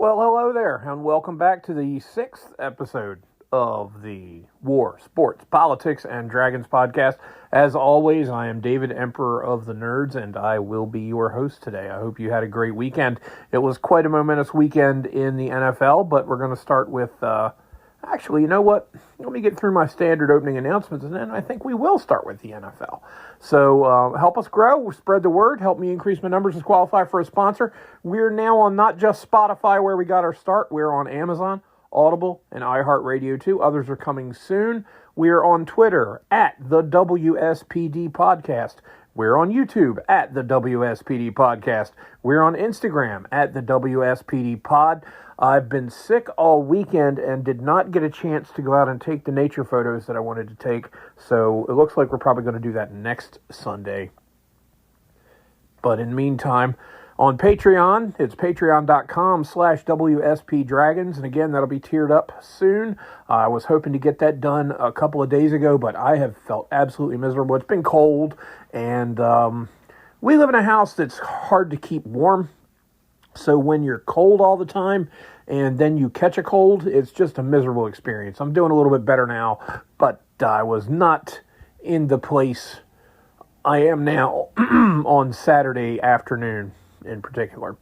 Well, hello there, and welcome back to the 6th episode of the War, Sports, Politics, and Dragons podcast. As always, I am David, Emperor of the Nerds, and I will be your host today. I hope you had a great weekend. It was quite a momentous weekend in the NFL, but we're going to start with... Actually, you know what? Let me get through my standard opening announcements, and then I think we will start with the NFL. So help us grow, spread the word, help me increase my numbers and qualify for a sponsor. We're now on not just Spotify where we got our start. We're on Amazon, Audible, and iHeartRadio too. Others are coming soon. We're on Twitter at the WSPD Podcast. We're on YouTube at the WSPD Podcast. We're on Instagram at the WSPD Pod. I've been sick all weekend and did not get a chance to go out and take the nature photos that I wanted to take, so it looks like we're probably going to do that next Sunday. But in the meantime, on Patreon, it's patreon.com/WSPDragons, and again, that'll be tiered up soon. I was hoping to get that done a couple of days ago, but I have felt absolutely miserable. It's been cold, and we live in a house that's hard to keep warm. So when you're cold all the time and then you catch a cold, it's just a miserable experience. I'm doing a little bit better now, but I was not in the place I am now on Saturday afternoon in particular.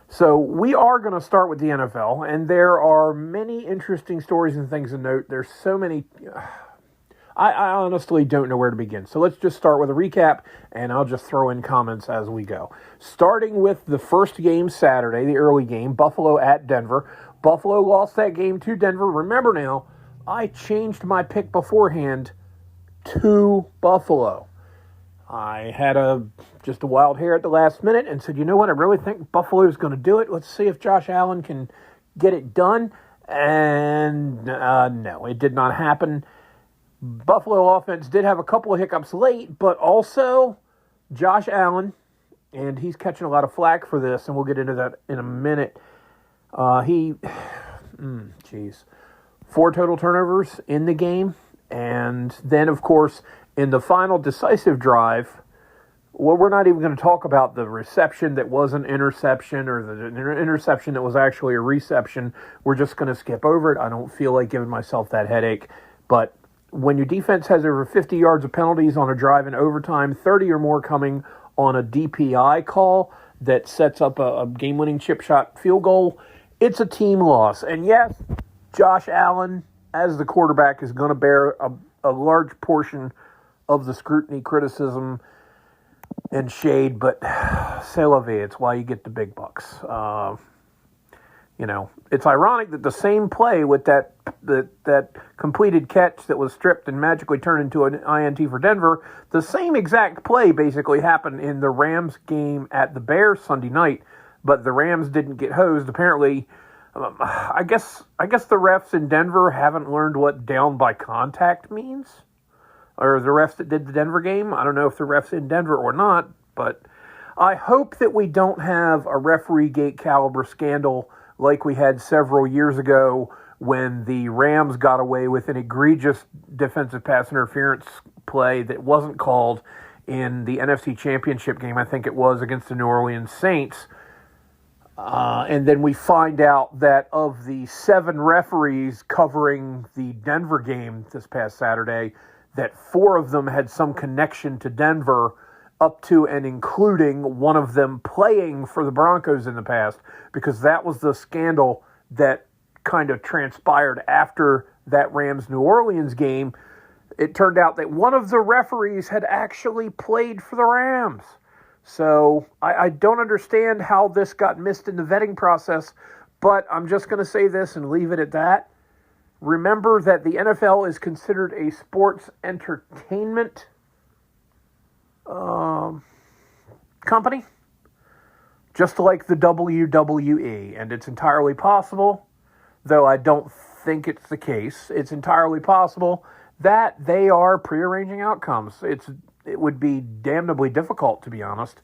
So we are going to start with the NFL, and there are many interesting stories and things to note. There's so many... I honestly don't know where to begin. So let's just start with a recap, and I'll just throw in comments as we go. Starting with the first game Saturday, the early game, Buffalo at Denver. Buffalo lost that game to Denver. Remember now, I changed my pick beforehand to Buffalo. I had just a wild hair at the last minute and said, you know what, I really think Buffalo's going to do it. Let's see if Josh Allen can get it done. And no, it did not happen. Buffalo offense did have a couple of hiccups late, but also Josh Allen, and he's catching a lot of flack for this, and we'll get into that in a minute. 4 total turnovers in the game, and then, of course, in the final decisive drive, well, we're not even going to talk about the reception that was an interception or the interception that was actually a reception. We're just going to skip over it. I don't feel like giving myself that headache, but when your defense has over 50 yards of penalties on a drive in overtime, 30 or more coming on a DPI call that sets up a game-winning chip shot field goal, it's a team loss. And yes, Josh Allen, as the quarterback, is going to bear a large portion of the scrutiny, criticism, and shade, but c'est la vie, it's why you get the big bucks. It's ironic that the same play with that completed catch that was stripped and magically turned into an INT for Denver, the same exact play basically happened in the Rams game at the Bears Sunday night, but the Rams didn't get hosed. Apparently, I guess the refs in Denver haven't learned what down by contact means, or the refs that did the Denver game. I don't know if the refs in Denver or not, but I hope that we don't have a referee gate caliber scandal like we had several years ago when the Rams got away with an egregious defensive pass interference play that wasn't called in the NFC Championship game, I think it was, against the New Orleans Saints. And then we find out that of the 7 referees covering the Denver game this past Saturday, that 4 of them had some connection to Denver, up to and including one of them playing for the Broncos in the past, because that was the scandal that kind of transpired after that Rams-New Orleans game. It turned out that one of the referees had actually played for the Rams. So I don't understand how this got missed in the vetting process, but I'm just going to say this and leave it at that. Remember that the NFL is considered a sports entertainment company, just like the WWE, and it's entirely possible, though I don't think it's the case, it's entirely possible that they are prearranging outcomes. It would be damnably difficult, to be honest,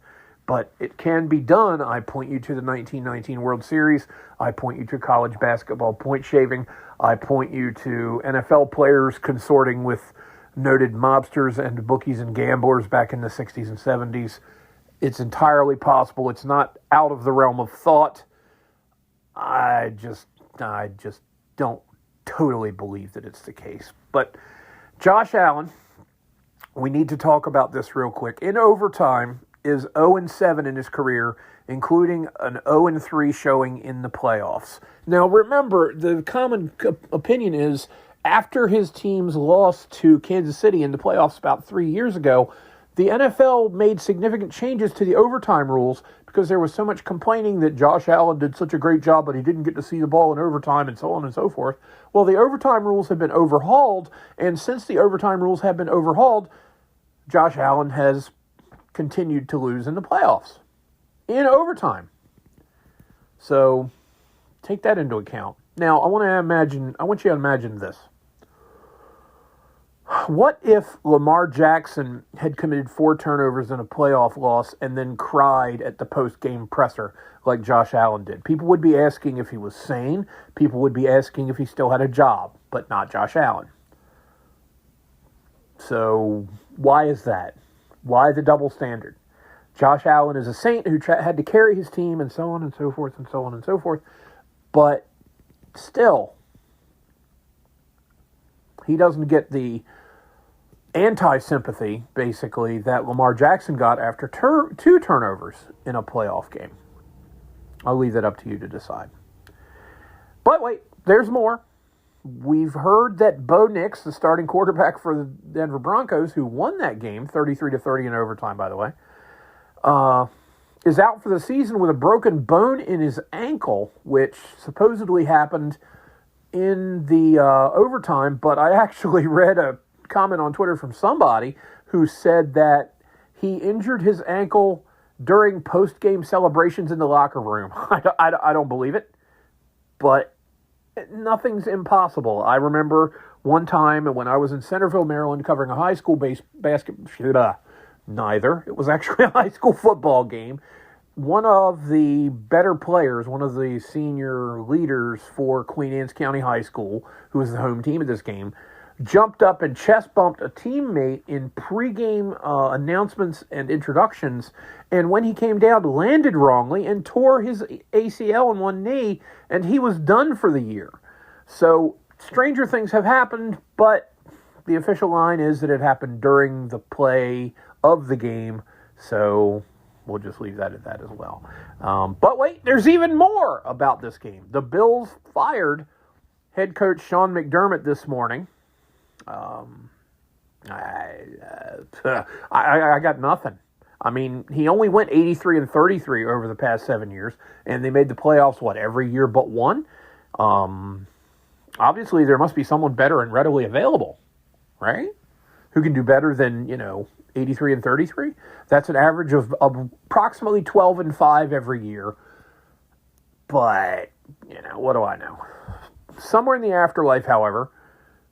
but it can be done. I point you to the 1919 World Series. I point you to college basketball point shaving. I point you to NFL players consorting with noted mobsters and bookies and gamblers back in the 60s and 70s. It's entirely possible. It's not out of the realm of thought. I just don't totally believe that it's the case. But Josh Allen, we need to talk about this real quick. In overtime, is 0-7 in his career, including an 0-3 showing in the playoffs. Now, remember, the common opinion is after his teams lost to Kansas City in the playoffs about 3 years ago, the NFL made significant changes to the overtime rules because there was so much complaining that Josh Allen did such a great job, but he didn't get to see the ball in overtime and so on and so forth. Well, the overtime rules have been overhauled, and since the overtime rules have been overhauled, Josh Allen has continued to lose in the playoffs in overtime. So take that into account. Now, I want you to imagine this. What if Lamar Jackson had committed 4 turnovers in a playoff loss and then cried at the post-game presser like Josh Allen did? People would be asking if he was sane. People would be asking if he still had a job, but not Josh Allen. So why is that? Why the double standard? Josh Allen is a saint who had to carry his team and so on and so forth and so on and so forth. But still, he doesn't get the anti-sympathy, basically, that Lamar Jackson got after 2 turnovers in a playoff game. I'll leave that up to you to decide. But wait, there's more. We've heard that Bo Nix, the starting quarterback for the Denver Broncos, who won that game, 33-30 in overtime, by the way, is out for the season with a broken bone in his ankle, which supposedly happened in the overtime. But I actually read a comment on Twitter from somebody who said that he injured his ankle during post-game celebrations in the locker room. I don't believe it, but nothing's impossible. I remember one time when I was in Centerville, Maryland, covering a high school basketball. Neither. It was actually a high school football game. One of the better players, one of the senior leaders for Queen Anne's County High School, who was the home team of this game, jumped up and chest bumped a teammate in pregame announcements and introductions, and when he came down, landed wrongly and tore his ACL in one knee, and he was done for the year. So stranger things have happened, but the official line is that it happened during the play of the game, so we'll just leave that at that as well. But wait, there's even more about this game. The Bills fired head coach Sean McDermott this morning. I got nothing. I mean, he only went 83-33 over the past 7 years, and they made the playoffs, every year but one? Obviously, there must be someone better and readily available, right? Who can do better than, 83-33? That's an average of approximately 12-5 every year. But, what do I know? Somewhere in the afterlife, however,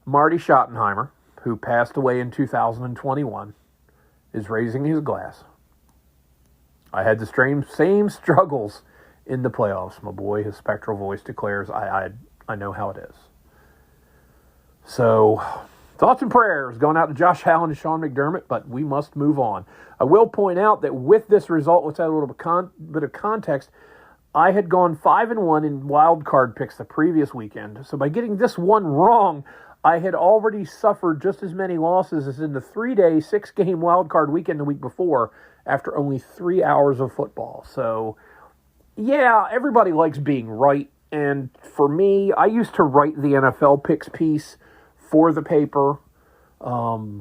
Marty Schottenheimer, who passed away in 2021, is raising his glass. I had the same struggles in the playoffs, my boy. His spectral voice declares, I know how it is. So, thoughts and prayers going out to Josh Allen and Sean McDermott, but we must move on. I will point out that with this result, let's add a little bit of context. I had gone 5-1 in wild card picks the previous weekend. So by getting this one wrong, I had already suffered just as many losses as in the 3-day, 6-game wild card weekend the week before after only 3 hours of football. So, yeah, everybody likes being right. And for me, I used to write the NFL picks piece for the paper.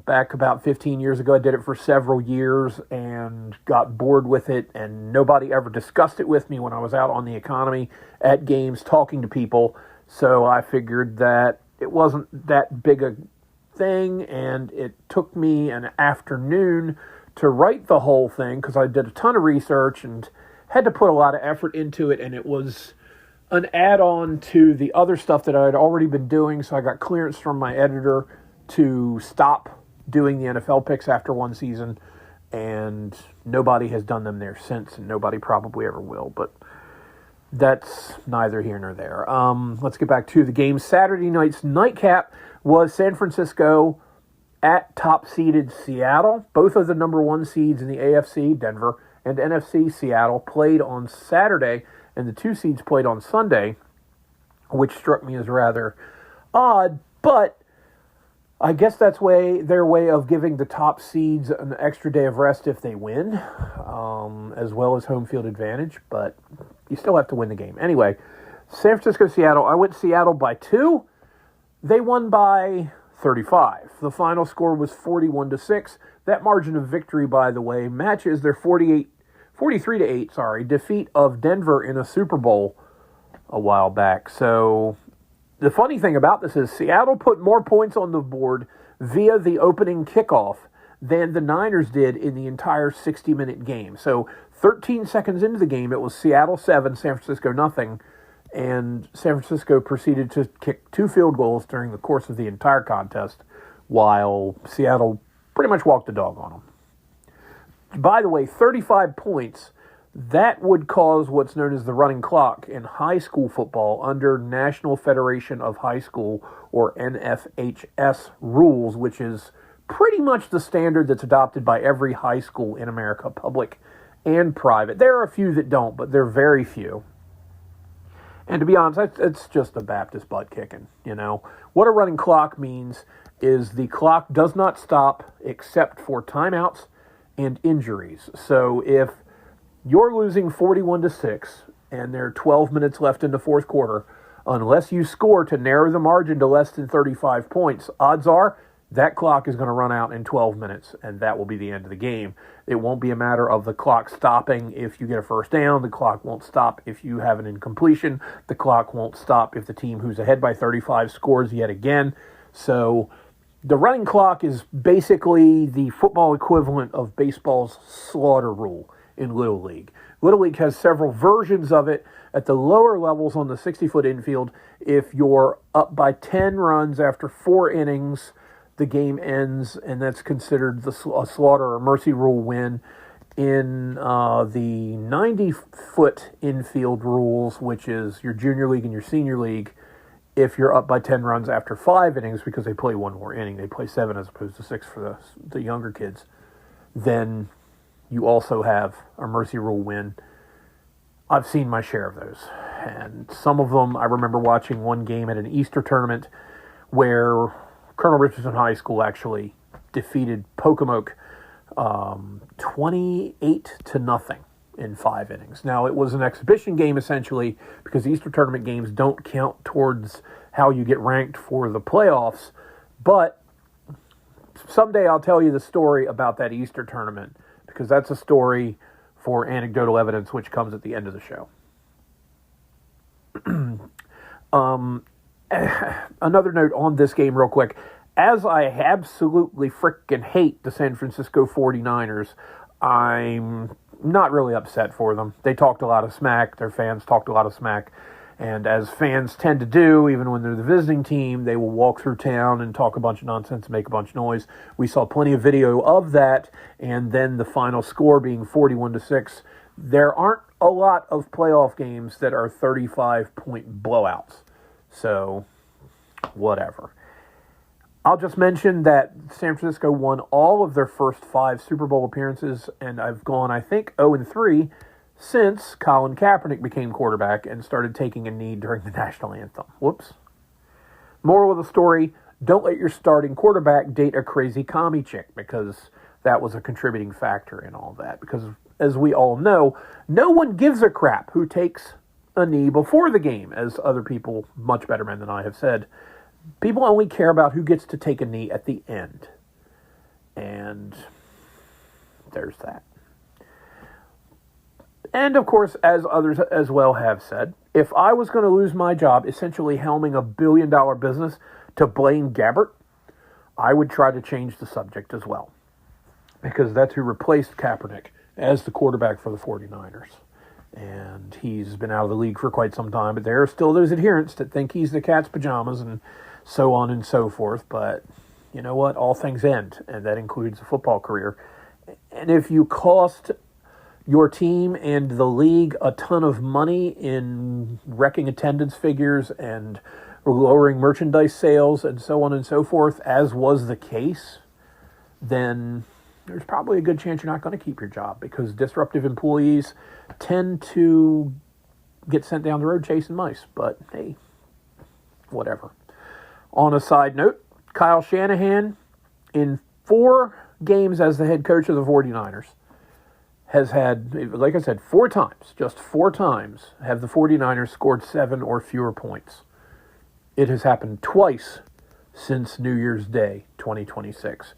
Back about 15 years ago, I did it for several years and got bored with it, and nobody ever discussed it with me when I was out on the economy at games talking to people. So I figured that it wasn't that big a thing, and it took me an afternoon to write the whole thing because I did a ton of research and had to put a lot of effort into it, and it was an add-on to the other stuff that I had already been doing, so I got clearance from my editor to stop doing the NFL picks after one season, and nobody has done them there since, and nobody probably ever will, but that's neither here nor there. Let's get back to the game. Saturday night's nightcap was San Francisco at top-seeded Seattle. Both of the number one seeds in the AFC, Denver, and NFC, Seattle, played on Saturday, and the 2 seeds played on Sunday, which struck me as rather odd, but I guess that's their way of giving the top seeds an extra day of rest if they win, as well as home field advantage, but you still have to win the game. Anyway, San Francisco, Seattle. I went Seattle by 2. They won by 35. The final score was 41-6. That margin of victory, by the way, matches their 43-8, defeat of Denver in a Super Bowl a while back. So the funny thing about this is Seattle put more points on the board via the opening kickoff than the Niners did in the entire 60-minute game. So 13 seconds into the game, it was Seattle 7, San Francisco nothing, and San Francisco proceeded to kick 2 field goals during the course of the entire contest, while Seattle pretty much walked the dog on them. By the way, 35 points, that would cause what's known as the running clock in high school football under National Federation of High School, or NFHS rules, which is pretty much the standard that's adopted by every high school in America, public and private. There are a few that don't, but they're very few. And to be honest, it's just a Baptist butt kicking, you know. What a running clock means is the clock does not stop except for timeouts and injuries. So if you're losing 41-6 and there are 12 minutes left in the fourth quarter, unless you score to narrow the margin to less than 35 points, odds are that clock is going to run out in 12 minutes, and that will be the end of the game. It won't be a matter of the clock stopping if you get a first down. The clock won't stop if you have an incompletion. The clock won't stop if the team who's ahead by 35 scores yet again. So the running clock is basically the football equivalent of baseball's slaughter rule in Little League. Little League has several versions of it. At the lower levels on the 60-foot infield, if you're up by 10 runs after 4 innings, the game ends, and that's considered a slaughter or mercy rule win. In the 90-foot infield rules, which is your junior league and your senior league, if you're up by 10 runs after 5 innings, because they play one more inning, they play 7 as opposed to 6 for the younger kids, then you also have a mercy rule win. I've seen my share of those, and some of them, I remember watching one game at an Easter tournament where Colonel Richardson High School actually defeated Pocomoke 28-0 in 5 innings. Now, it was an exhibition game, essentially, because Easter tournament games don't count towards how you get ranked for the playoffs, but someday I'll tell you the story about that Easter tournament, because that's a story for anecdotal evidence, which comes at the end of the show. Another note on this game real quick. As I absolutely frickin' hate the San Francisco 49ers, I'm not really upset for them. They talked a lot of smack. Their fans talked a lot of smack. And as fans tend to do, even when they're the visiting team, they will walk through town and talk a bunch of nonsense and make a bunch of noise. We saw plenty of video of that, and then the final score being 41-6. There aren't a lot of playoff games that are 35-point blowouts. So, whatever. I'll just mention that San Francisco won all of their first 5 Super Bowl appearances, and I've gone, I think, 0-3 since Colin Kaepernick became quarterback and started taking a knee during the national anthem. Whoops. Moral of the story, don't let your starting quarterback date a crazy commie chick, because that was a contributing factor in all that. Because, as we all know, no one gives a crap who takes a knee before the game, as other people, much better men than I, have said. People only care about who gets to take a knee at the end. And there's that. And, of course, as others as well have said, if I was going to lose my job, essentially helming a billion-dollar business to Blaine Gabbert, I would try to change the subject as well. Because that's who replaced Kaepernick as the quarterback for the 49ers. And he's been out of the league for quite some time, but there are still those adherents that think he's the cat's pajamas and so on and so forth. But you know what? All things end, and that includes a football career. And if you cost your team and the league a ton of money in wrecking attendance figures and lowering merchandise sales and so on and so forth, as was the case, then there's probably a good chance you're not going to keep your job, because disruptive employees tend to get sent down the road chasing mice. But hey, whatever. On a side note, Kyle Shanahan, in 4 games as the head coach of the 49ers, has had, like I said, 4 times, just 4 times, have the 49ers scored 7 or fewer points. It has happened twice since New Year's Day, 2026.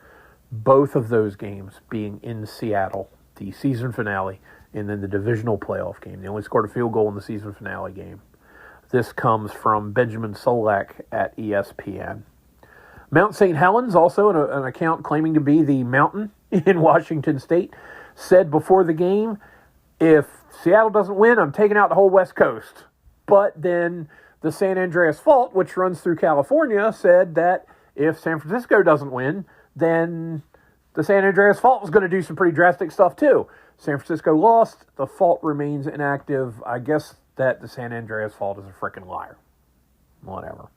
Both of those games being in Seattle, the season finale, and then the divisional playoff game. They only scored a field goal in the season finale game. This comes from Benjamin Solak at ESPN. Mount St. Helens, also an account claiming to be the mountain in Washington State, said before the game, if Seattle doesn't win, I'm taking out the whole West Coast. But then the San Andreas Fault, which runs through California, said that if San Francisco doesn't win, then the San Andreas Fault was going to do some pretty drastic stuff too. San Francisco lost. The Fault remains inactive. I guess that the San Andreas Fault is a freaking liar. Whatever.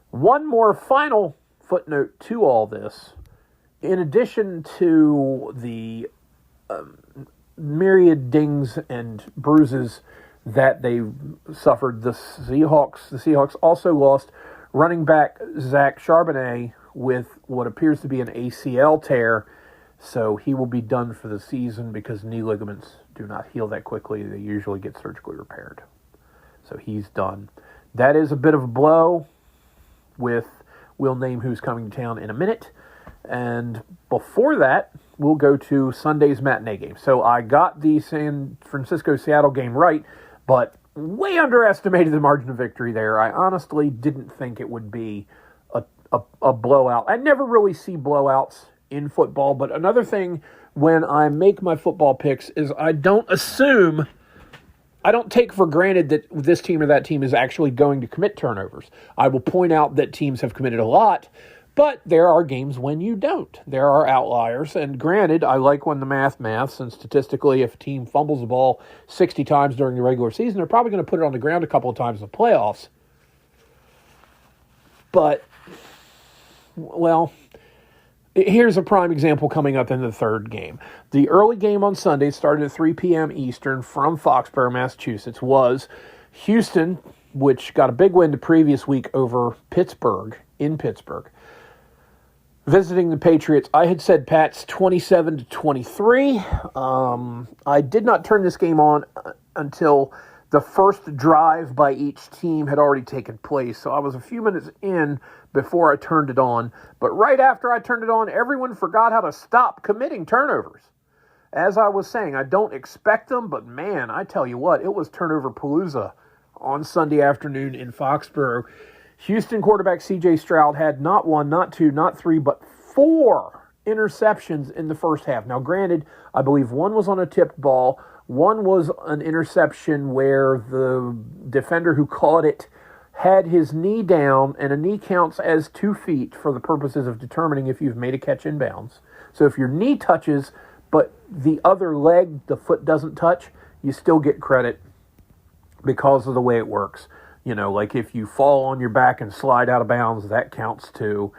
One more final footnote to all this. In addition to the myriad dings and bruises that they suffered, the Seahawks also lost running back Zach Charbonnet with what appears to be an ACL tear, so he will be done for the season because knee ligaments do not heal that quickly. They usually get surgically repaired. So he's done. That is a bit of a blow. We'll name who's coming to town in a minute. And before that, we'll go to Sunday's matinee game. So I got the San Francisco-Seattle game right, but way underestimated the margin of victory there. I honestly didn't think it would be a blowout. I never really see blowouts in football, but another thing when I make my football picks is I don't take for granted that this team or that team is actually going to commit turnovers. I will point out that teams have committed a lot, but there are games when you don't. There are outliers, and granted, I like when the maths, and statistically, if a team fumbles the ball 60 times during the regular season, they're probably going to put it on the ground a couple of times in the playoffs. But, well, here's a prime example coming up in the third game. The early game on Sunday started at 3 p.m. Eastern from Foxborough, Massachusetts, was Houston, which got a big win the previous week over Pittsburgh, in Pittsburgh, visiting the Patriots. I had said Pats 27-23. I did not turn this game on until the first drive by each team had already taken place, so I was a few minutes in before I turned it on. But right after I turned it on, everyone forgot how to stop committing turnovers. As I was saying, I don't expect them, but man, I tell you what, it was turnover palooza on Sunday afternoon in Foxborough. Houston quarterback C.J. Stroud had not 1, not 2, not 3, but 4 interceptions in the first half. Now, granted, I believe one was on a tipped ball. One was an interception where the defender who caught it had his knee down, and a knee counts as 2 feet for the purposes of determining if you've made a catch inbounds. So if your knee touches, but the other leg, the foot doesn't touch, you still get credit because of the way it works. You know, like if you fall on your back and slide out of bounds, that counts too.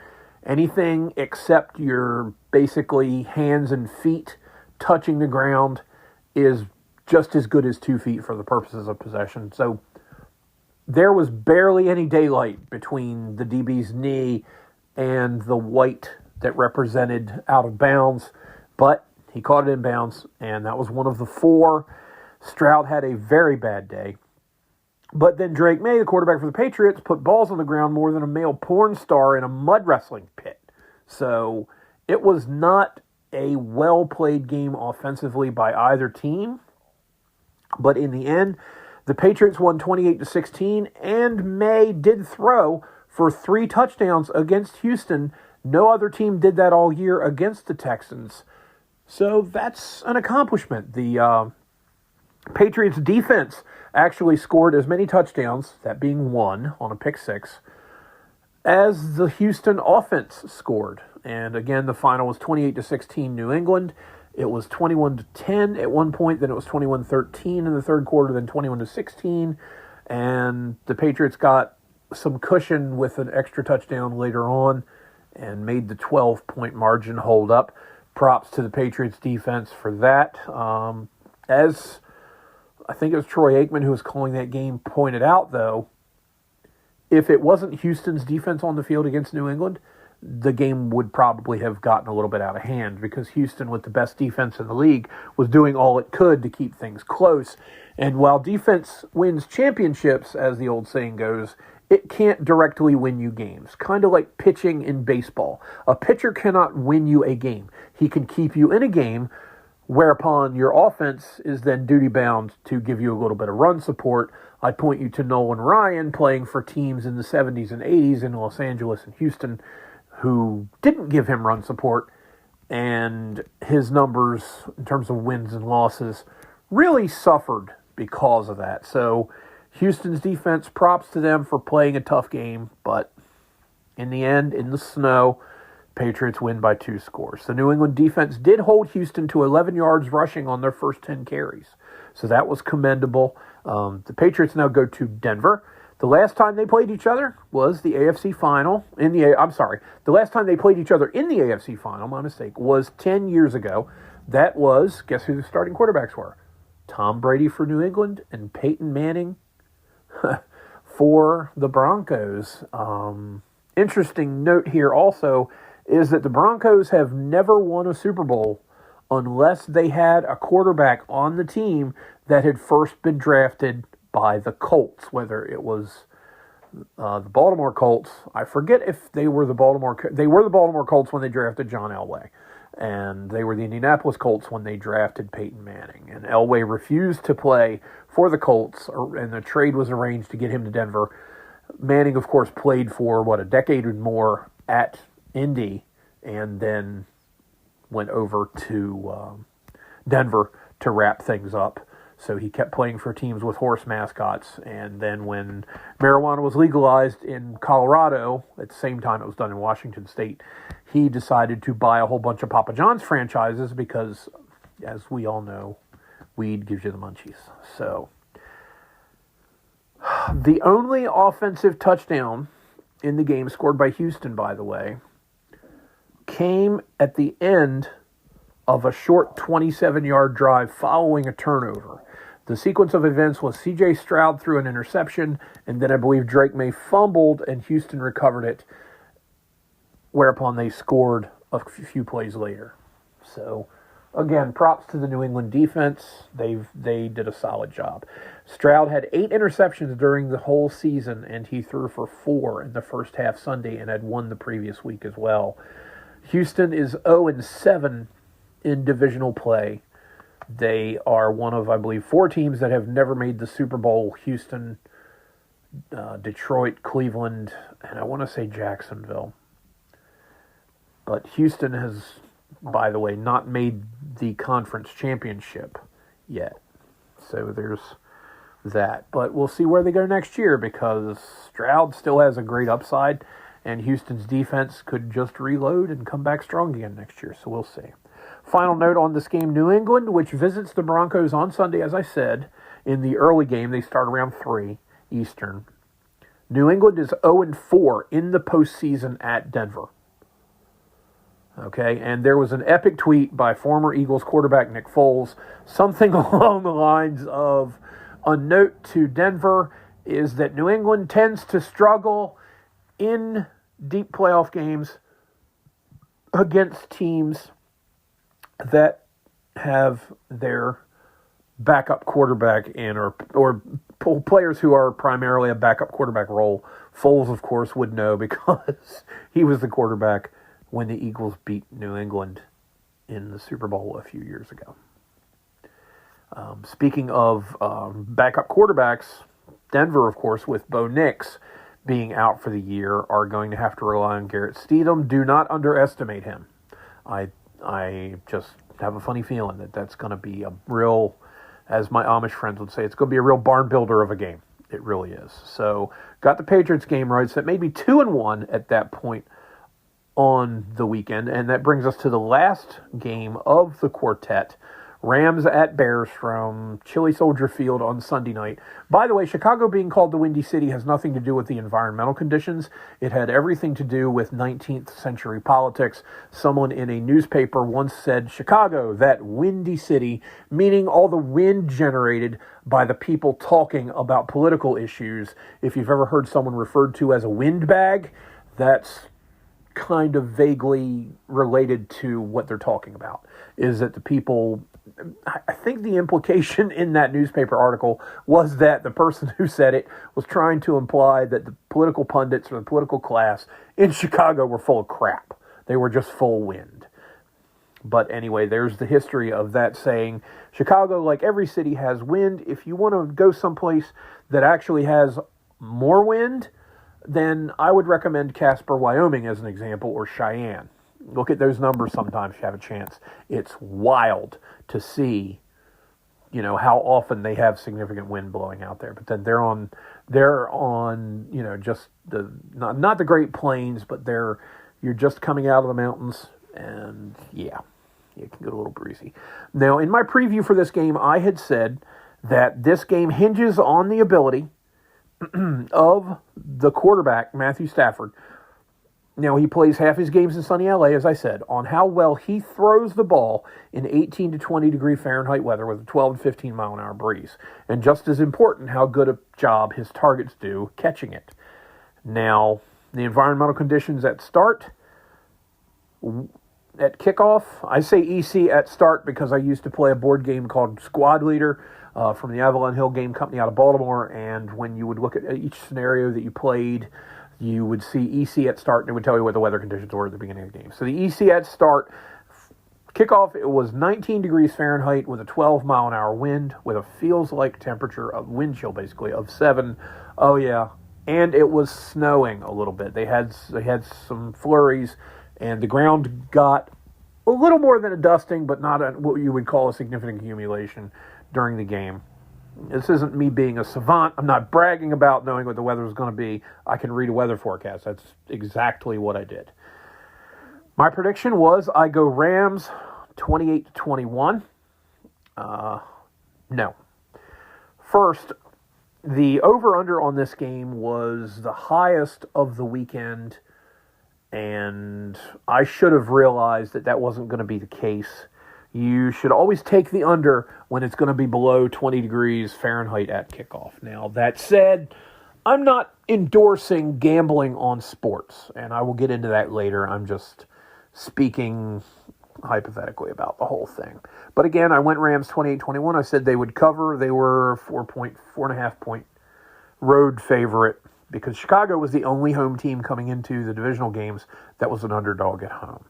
Anything except your basically hands and feet touching the ground is just as good as 2 feet for the purposes of possession. So there was barely any daylight between the DB's knee and the white that represented out of bounds, but he caught it in bounds, and that was one of the 4. Stroud had a very bad day. But then Drake May, the quarterback for the Patriots, put balls on the ground more than a male porn star in a mud wrestling pit. So it was not a well-played game offensively by either team. But in the end, the Patriots won 28-16, and May did throw for 3 touchdowns against Houston. No other team did that all year against the Texans. So that's an accomplishment. The Patriots defense actually scored as many touchdowns, that being 1 on a pick 6, as the Houston offense scored. And again, the final was 28-16 New England. It was 21-10 at one point, then it was 21-13 in the third quarter, then 21-16. And the Patriots got some cushion with an extra touchdown later on and made the 12-point margin hold up. Props to the Patriots defense for that. As I think it was Troy Aikman who was calling that game, pointed out, though, if it wasn't Houston's defense on the field against New England, the game would probably have gotten a little bit out of hand, because Houston, with the best defense in the league, was doing all it could to keep things close. And while defense wins championships, as the old saying goes, it can't directly win you games. Kind of like pitching in baseball. A pitcher cannot win you a game. He can keep you in a game, whereupon your offense is then duty-bound to give you a little bit of run support. I point you to Nolan Ryan playing for teams in the 70s and 80s in Los Angeles and Houston who didn't give him run support, and his numbers in terms of wins and losses really suffered because of that. So Houston's defense, props to them for playing a tough game, but in the end, in the snow, Patriots win by 2 scores. The New England defense did hold Houston to 11 yards rushing on their first 10 carries, so that was commendable. The Patriots now go to Denver. The last time they played each other was the AFC final. The last time they played each other in the AFC final, my mistake, was 10 years ago. That was, guess who the starting quarterbacks were? Tom Brady for New England and Peyton Manning for the Broncos. Interesting note here also is that the Broncos have never won a Super Bowl unless they had a quarterback on the team that had first been drafted by the Colts, whether it was the Baltimore Colts. I forget if they were the Baltimore Colts when they drafted John Elway, and they were the Indianapolis Colts when they drafted Peyton Manning. And Elway refused to play for the Colts, and the trade was arranged to get him to Denver. Manning, of course, played for, a decade or more at Indy, and then went over to Denver to wrap things up. So he kept playing for teams with horse mascots, and then when marijuana was legalized in Colorado, at the same time it was done in Washington State, he decided to buy a whole bunch of Papa John's franchises because, as we all know, weed gives you the munchies. So the only offensive touchdown in the game scored by Houston, by the way, came at the end of a short 27-yard drive following a turnover. The sequence of events was C.J. Stroud threw an interception, and then I believe Drake May fumbled, and Houston recovered it, whereupon they scored a few plays later. So, again, props to the New England defense. They did a solid job. Stroud had 8 interceptions during the whole season, and he threw for 4 in the first half Sunday and had 1 the previous week as well. Houston is 0-7 in divisional play. They are one of, I believe, 4 teams that have never made the Super Bowl. Houston, Detroit, Cleveland, and I want to say Jacksonville. But Houston has, by the way, not made the conference championship yet. So there's that. But we'll see where they go next year, because Stroud still has a great upside, and Houston's defense could just reload and come back strong again next year. So we'll see. Final note on this game, New England, which visits the Broncos on Sunday, as I said, in the early game. They start around 3 Eastern. New England is 0-4 in the postseason at Denver. Okay, and there was an epic tweet by former Eagles quarterback Nick Foles, something along the lines of, a note to Denver is that New England tends to struggle in deep playoff games against teams that have their backup quarterback in, or players who are primarily a backup quarterback role. Foles, of course, would know because he was the quarterback when the Eagles beat New England in the Super Bowl a few years ago. Speaking of backup quarterbacks, Denver, of course, with Bo Nix being out for the year, are going to have to rely on Garrett Steedham. Do not underestimate him. I just have a funny feeling that that's going to be a real, as my Amish friends would say, it's going to be a real barn builder of a game. It really is. So, got the Patriots game right, so it may be 2-1 at that point on the weekend, and that brings us to the last game of the quartet. Rams at Bears from Chili Soldier Field on Sunday night. By the way, Chicago being called the Windy City has nothing to do with the environmental conditions. It had everything to do with 19th century politics. Someone in a newspaper once said, Chicago, that windy city, meaning all the wind generated by the people talking about political issues. If you've ever heard someone referred to as a windbag, that's kind of vaguely related to what they're talking about, is that the people, I think the implication in that newspaper article was that the person who said it was trying to imply that the political pundits or the political class in Chicago were full of crap. They were just full wind. But anyway, there's the history of that saying. Chicago, like every city, has wind. If you want to go someplace that actually has more wind, then I would recommend Casper, Wyoming as an example, or Cheyenne. Look at those numbers sometimes if you have a chance. It's wild to see, how often they have significant wind blowing out there. But then they're on, just the, not the Great Plains, but you're just coming out of the mountains, and yeah, it can get a little breezy. Now, in my preview for this game, I had said that this game hinges on the ability of the quarterback, Matthew Stafford. Now, he plays half his games in sunny LA, as I said, on how well he throws the ball in 18 to 20 degree Fahrenheit weather with a 12 to 15 mile an hour breeze. And just as important, how good a job his targets do catching it. Now, the environmental conditions at kickoff, I say EC at start because I used to play a board game called Squad Leader from the Avalon Hill Game Company out of Baltimore, and when you would look at each scenario that you played, you would see EC at start, and it would tell you what the weather conditions were at the beginning of the game. So the EC at start, kickoff, it was 19 degrees Fahrenheit with a 12 mile an hour wind with a feels-like temperature of wind chill, basically, of 7. Oh, yeah. And it was snowing a little bit. They had some flurries, and the ground got a little more than a dusting, but not what you would call a significant accumulation during the game. This isn't me being a savant. I'm not bragging about knowing what the weather is going to be. I can read a weather forecast. That's exactly what I did. My prediction was I go Rams 28-21. No. First, the over-under on this game was the highest of the weekend, and I should have realized that wasn't going to be the case. You should always take the under when it's going to be below 20 degrees Fahrenheit at kickoff. Now, that said, I'm not endorsing gambling on sports, and I will get into that later. I'm just speaking hypothetically about the whole thing. But again, I went Rams 28-21. I said they would cover. They were 4.5 point road favorite because Chicago was the only home team coming into the divisional games that was an underdog at home.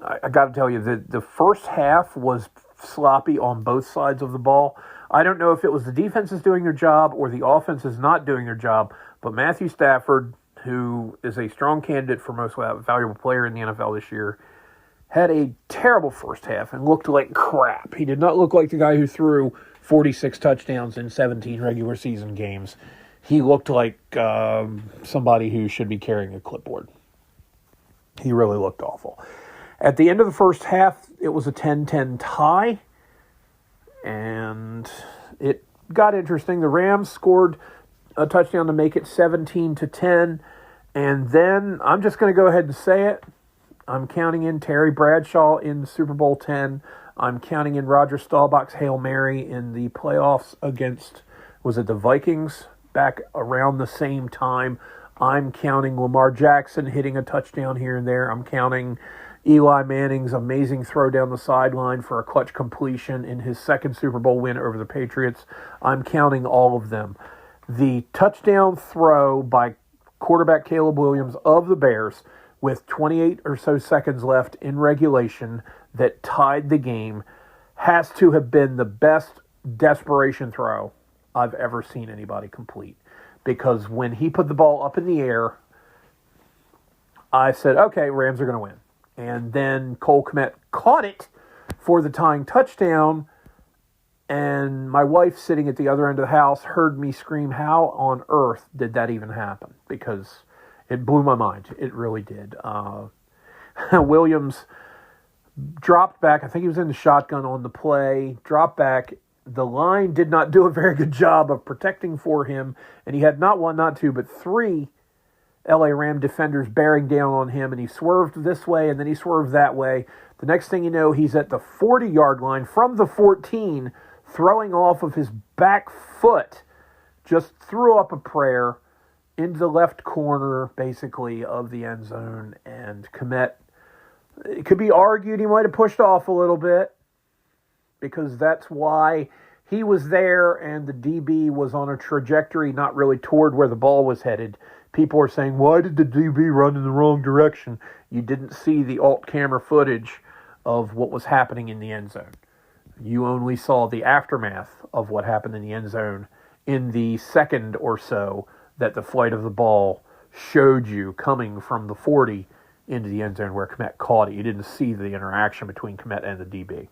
I got to tell you, the first half was sloppy on both sides of the ball. I don't know if it was the defense is doing their job or the offense is not doing their job, but Matthew Stafford, who is a strong candidate for most valuable player in the NFL this year, had a terrible first half and looked like crap. He did not look like the guy who threw 46 touchdowns in 17 regular season games. He looked like somebody who should be carrying a clipboard. He really looked awful. At the end of the first half, it was a 10-10 tie, and it got interesting. The Rams scored a touchdown to make it 17-10, and then I'm just going to go ahead and say it. I'm counting in Terry Bradshaw in Super Bowl 10. I'm counting in Roger Staubach's Hail Mary in the playoffs against, was it the Vikings, back around the same time. I'm counting Lamar Jackson hitting a touchdown here and there. I'm counting Eli Manning's amazing throw down the sideline for a clutch completion in his second Super Bowl win over the Patriots. I'm counting all of them. The touchdown throw by quarterback Caleb Williams of the Bears with 28 or so seconds left in regulation that tied the game has to have been the best desperation throw I've ever seen anybody complete. Because when he put the ball up in the air, I said, okay, Rams are going to win. And then Cole Kmet caught it for the tying touchdown, and my wife sitting at the other end of the house heard me scream, how on earth did that even happen? Because it blew my mind. It really did. Williams dropped back. I think he was in the shotgun on the play, dropped back. The line did not do a very good job of protecting for him, and he had not one, not two, but three LA Ram defenders bearing down on him, and he swerved this way, and then he swerved that way. The next thing you know, he's at the 40-yard line from the 14, throwing off of his back foot, just threw up a prayer into the left corner, basically, of the end zone, and Kmet, it could be argued he might have pushed off a little bit, because that's why he was there and the DB was on a trajectory not really toward where the ball was headed. People are saying, why did the DB run in the wrong direction? You didn't see the alt camera footage of what was happening in the end zone. You only saw the aftermath of what happened in the end zone in the second or so that the flight of the ball showed you coming from the 40 into the end zone where Kmet caught it. You didn't see the interaction between Kmet and the DB.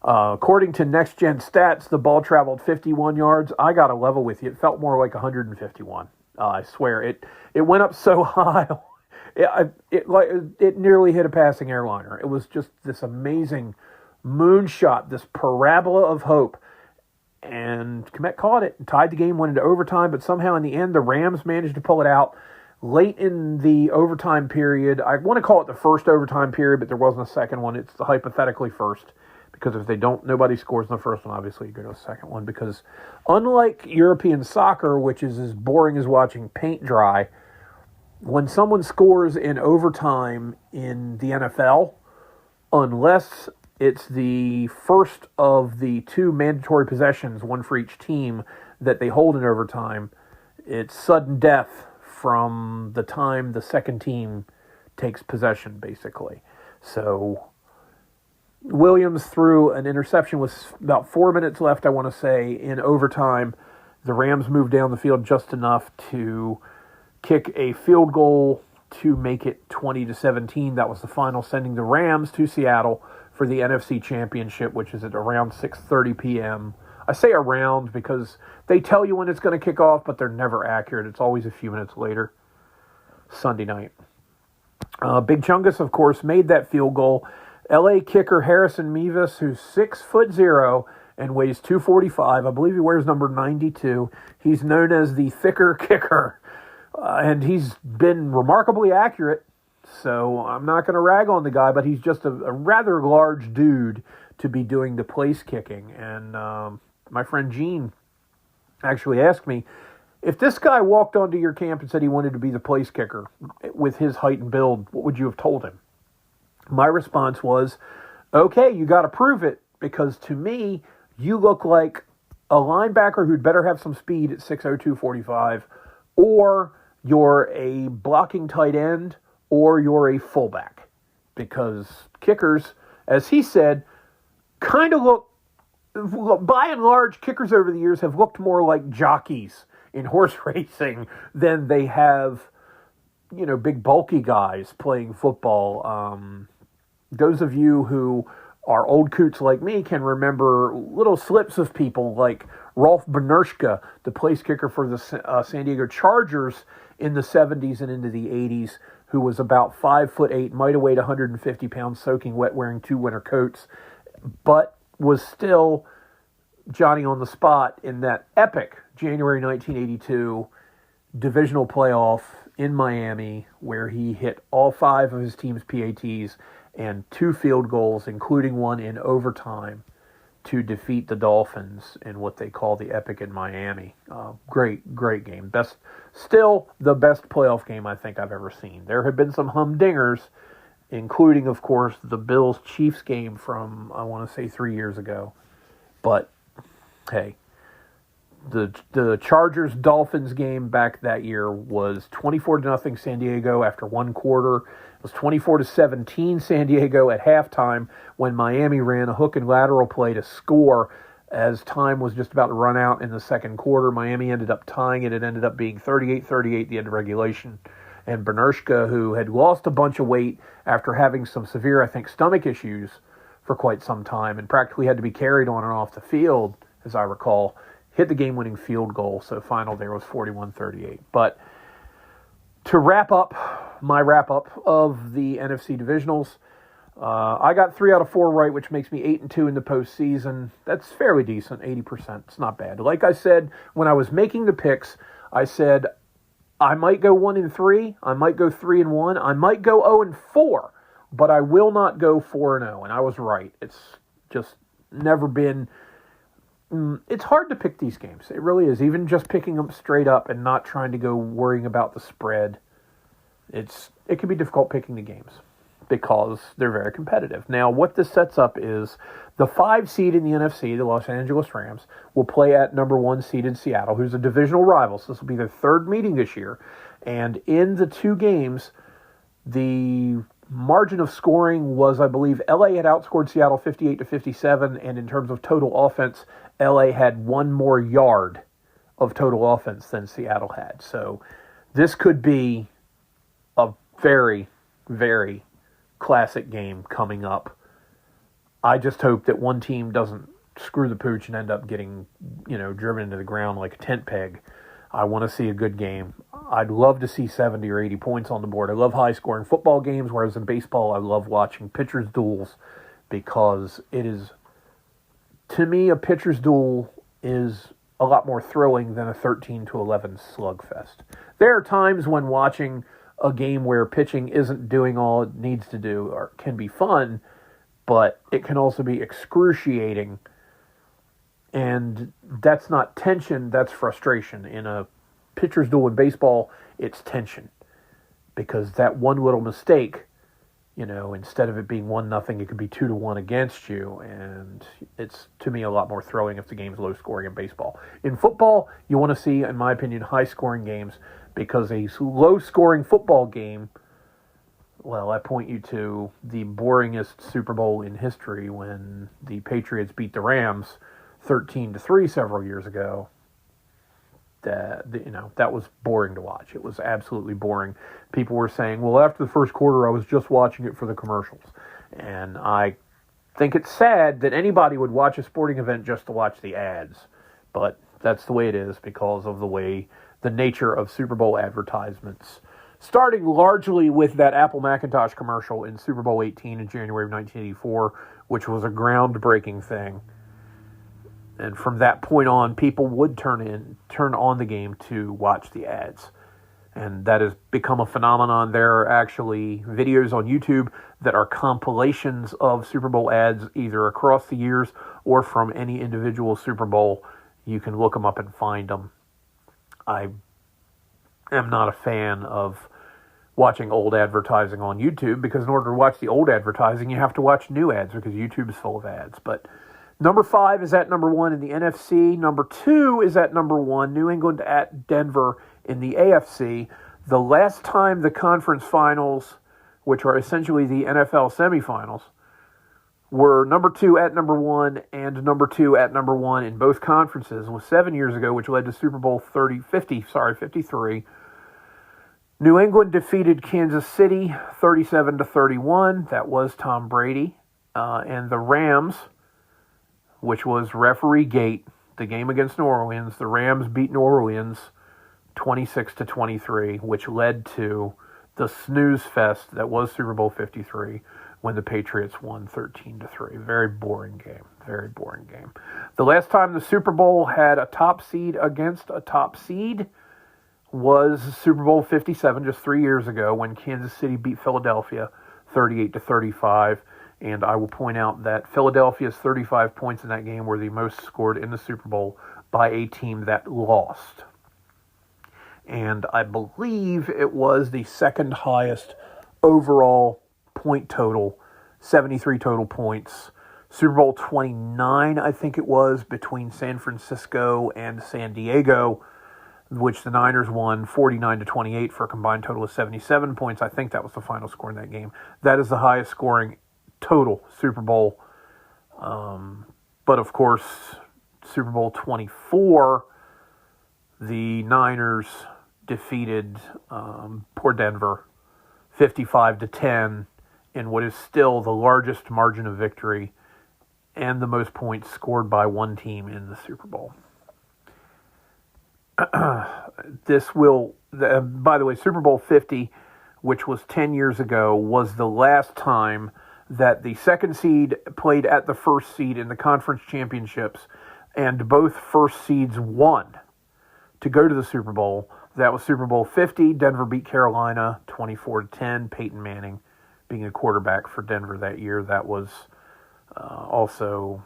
According to Next Gen Stats, the ball traveled 51 yards. I got to level with you. It felt more like 151. I swear. It went up so high. It nearly hit a passing airliner. It was just this amazing moonshot, this parabola of hope. And Kmet caught it and tied the game, went into overtime, but somehow in the end, the Rams managed to pull it out. Late in the overtime period, I want to call it the first overtime period, but there wasn't a second one. It's the hypothetically first. Because if nobody scores in the first one, obviously you go to the second one. Because unlike European soccer, which is as boring as watching paint dry, when someone scores in overtime in the NFL, unless it's the first of the two mandatory possessions, one for each team, that they hold in overtime, it's sudden death from the time the second team takes possession, basically. So Williams threw an interception with about 4 minutes left, I want to say, in overtime. The Rams moved down the field just enough to kick a field goal to make it 20-17. That was the final, sending the Rams to Seattle for the NFC Championship, which is at around 6:30 p.m. I say around because they tell you when it's going to kick off, but they're never accurate. It's always a few minutes later. Sunday night. Big Chungus, of course, made that field goal. LA kicker Harrison Mevis, who's 6'0" and weighs 245. I believe he wears number 92. He's known as the thicker kicker. And he's been remarkably accurate. So I'm not going to rag on the guy, but he's just a rather large dude to be doing the place kicking. And my friend Gene actually asked me, if this guy walked onto your camp and said he wanted to be the place kicker with his height and build, what would you have told him? My response was, okay, you got to prove it, because to me, you look like a linebacker who'd better have some speed at 6'0", 245, or you're a blocking tight end, or you're a fullback. Because kickers, as he said, kind of look, by and large, kickers over the years have looked more like jockeys in horse racing than they have, big bulky guys playing football. Those of you who are old coots like me can remember little slips of people like Rolf Benershka, the place kicker for the San Diego Chargers in the 70s and into the 80s, who was about 5'8", might have weighed 150 pounds, soaking wet, wearing 2 winter coats, but was still Johnny on the spot in that epic January 1982 divisional playoff in Miami, where he hit all 5 of his team's PATs and 2 field goals, including one in overtime, to defeat the Dolphins in what they call the Epic in Miami. Great game. Still the best playoff game I think I've ever seen. There have been some humdingers, including, of course, the Bills-Chiefs game from, I want to say, 3 years ago. But, hey, the Chargers-Dolphins game back that year was 24-0 San Diego after one quarter. It was 24-17 San Diego at halftime when Miami ran a hook and lateral play to score as time was just about to run out in the second quarter. Miami ended up tying it. It ended up being 38-38 at the end of regulation. And Benershka, who had lost a bunch of weight after having some severe, I think, stomach issues for quite some time and practically had to be carried on and off the field, as I recall, hit the game-winning field goal. So final there was 41-38. But to wrap up my wrap-up of the NFC Divisionals, I got 3 out of 4 right, which makes me 8-2 in the postseason. That's fairly decent, 80%. It's not bad. Like I said, when I was making the picks, I said I might go 1-3, I might go 3-1, I might go 0-4, but I will not go 4-0, and I was right. It's just never been. It's hard to pick these games. It really is. Even just picking them straight up and not trying to go worrying about the spread. It can be difficult picking the games because they're very competitive. Now, what this sets up is the 5 seed in the NFC, the Los Angeles Rams, will play at number 1 seeded Seattle, who's a divisional rival. So this will be their 3rd meeting this year. And in the 2 games, the margin of scoring was, I believe, LA had outscored Seattle 58-57, and in terms of total offense, LA had 1 more yard of total offense than Seattle had. So this could be a very, very classic game coming up. I just hope that one team doesn't screw the pooch and end up getting, driven into the ground like a tent peg. I want to see a good game. I'd love to see 70 or 80 points on the board. I love high-scoring football games, whereas in baseball, I love watching pitchers' duels because it is, to me, a pitcher's duel is a lot more thrilling than a 13-11 slugfest. There are times when watching a game where pitching isn't doing all it needs to do or can be fun, but it can also be excruciating. And that's not tension, that's frustration. In a pitcher's duel in baseball, it's tension. Because that one little mistake, instead of it being 1-0, it could be 2-1 against you. And it's, to me, a lot more thrilling if the game's low scoring in baseball. In football, you want to see, in my opinion, high scoring games, because a low scoring football game, well, I point you to the boringest Super Bowl in history when the Patriots beat the Rams 13-3 several years ago. That was boring to watch. It was absolutely boring. People were saying, well, after the first quarter, I was just watching it for the commercials. And I think it's sad that anybody would watch a sporting event just to watch the ads. But that's the way it is because of the nature of Super Bowl advertisements. Starting largely with that Apple Macintosh commercial in Super Bowl 18 in January of 1984, which was a groundbreaking thing. And from that point on, people would turn on the game to watch the ads. And that has become a phenomenon. There are actually videos on YouTube that are compilations of Super Bowl ads, either across the years or from any individual Super Bowl. You can look them up and find them. I am not a fan of watching old advertising on YouTube because in order to watch the old advertising, you have to watch new ads because YouTube is full of ads. But number 5 is at number 1 in the NFC. Number 2 is at number 1, New England at Denver in the AFC. The last time the conference finals, which are essentially the NFL semifinals, were number 2 at number 1 and number 2 at number 1 in both conferences was 7 years ago, which led to Super Bowl 53. New England defeated Kansas City 37-31. That was Tom Brady. And the Rams, which was referee gate, the game against New Orleans, the Rams beat New Orleans 26-23, which led to the snooze fest that was Super Bowl 53 when the Patriots won 13-3. Very boring game. Very boring game. The last time the Super Bowl had a top seed against a top seed was Super Bowl 57, just 3 years ago, when Kansas City beat Philadelphia 38-35. And I will point out that Philadelphia's 35 points in that game were the most scored in the Super Bowl by a team that lost. And I believe it was the second highest overall point total, 73 total points. Super Bowl 29, I think it was, between San Francisco and San Diego, which the Niners won 49-28 for a combined total of 77 points. I think that was the final score in that game. That is the highest scoring total Super Bowl. But of course, Super Bowl 24, the Niners defeated poor Denver 55-10 in what is still the largest margin of victory and the most points scored by one team in the Super Bowl. This will, by the way, Super Bowl 50, which was 10 years ago, was the last time that the second seed played at the first seed in the conference championships, and both first seeds won to go to the Super Bowl. That was Super Bowl 50. Denver beat Carolina 24-10. Peyton Manning being a quarterback for Denver that year. That was also